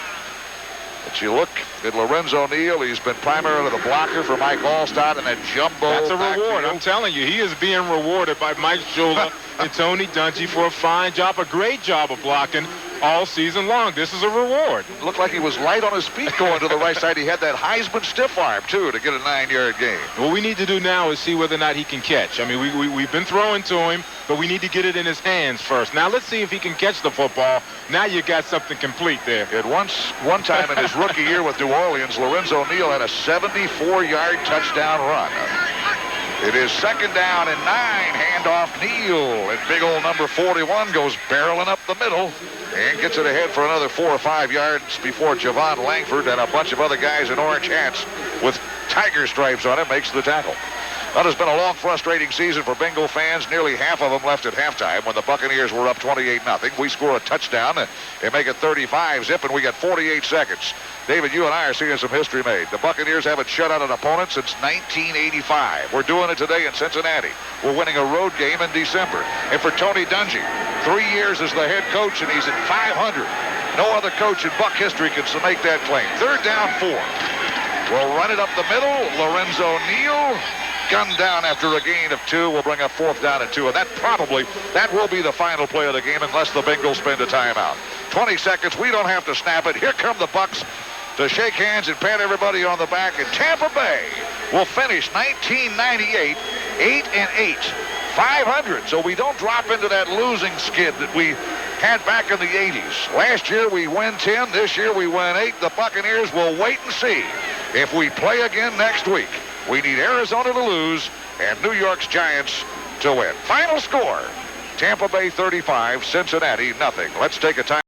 But you look at Lorenzo Neal. He's been primarily the blocker for Mike Alstott in that jumbo. That's a reward. Backfield. I'm telling you, he is being rewarded by Mike Shula and Tony Dungy for a fine job, a great job of blocking all season long. This is a reward. Looked like he was light on his feet going to the right side. He had that Heisman stiff arm, too, to get a 9-yard gain. What we need to do now is see whether or not he can catch. I mean, we've been throwing to him, but we need to get it in his hands first. Now let's see if he can catch the football. Now you got something complete there. At one time in his rookie year with New Orleans, Lorenzo Neal had a 74-yard touchdown run. It is second down and 9. Handoff Neal. And big old number 41 goes barreling up the middle and gets it ahead for another 4 or 5 yards before Javon Langford and a bunch of other guys in orange hats with tiger stripes on it makes the tackle. Well, it's been a long, frustrating season for Bengal fans. Nearly half of them left at halftime when the Buccaneers were up 28-0. We score a touchdown and make it 35-0, and we got 48 seconds. David, you and I are seeing some history made. The Buccaneers haven't shut out an opponent since 1985. We're doing it today in Cincinnati. We're winning a road game in December. And for Tony Dungy, 3 years as the head coach, and he's at 500. No other coach in Buck history can make that claim. Third down, 4. We'll run it up the middle. Lorenzo Neal. Gunned down after a gain of 2. We'll bring up 4th down and 2. And that will be the final play of the game unless the Bengals spend a timeout. 20 seconds. We don't have to snap it. Here come the Bucs to shake hands and pat everybody on the back. And Tampa Bay will finish 1998 8-8, 500. So we don't drop into that losing skid that we had back in the 80s. Last year we win 10. This year we win 8. The Buccaneers will wait and see if we play again next week. We need Arizona to lose and New York's Giants to win. Final score, Tampa Bay 35, Cincinnati nothing. Let's take a time.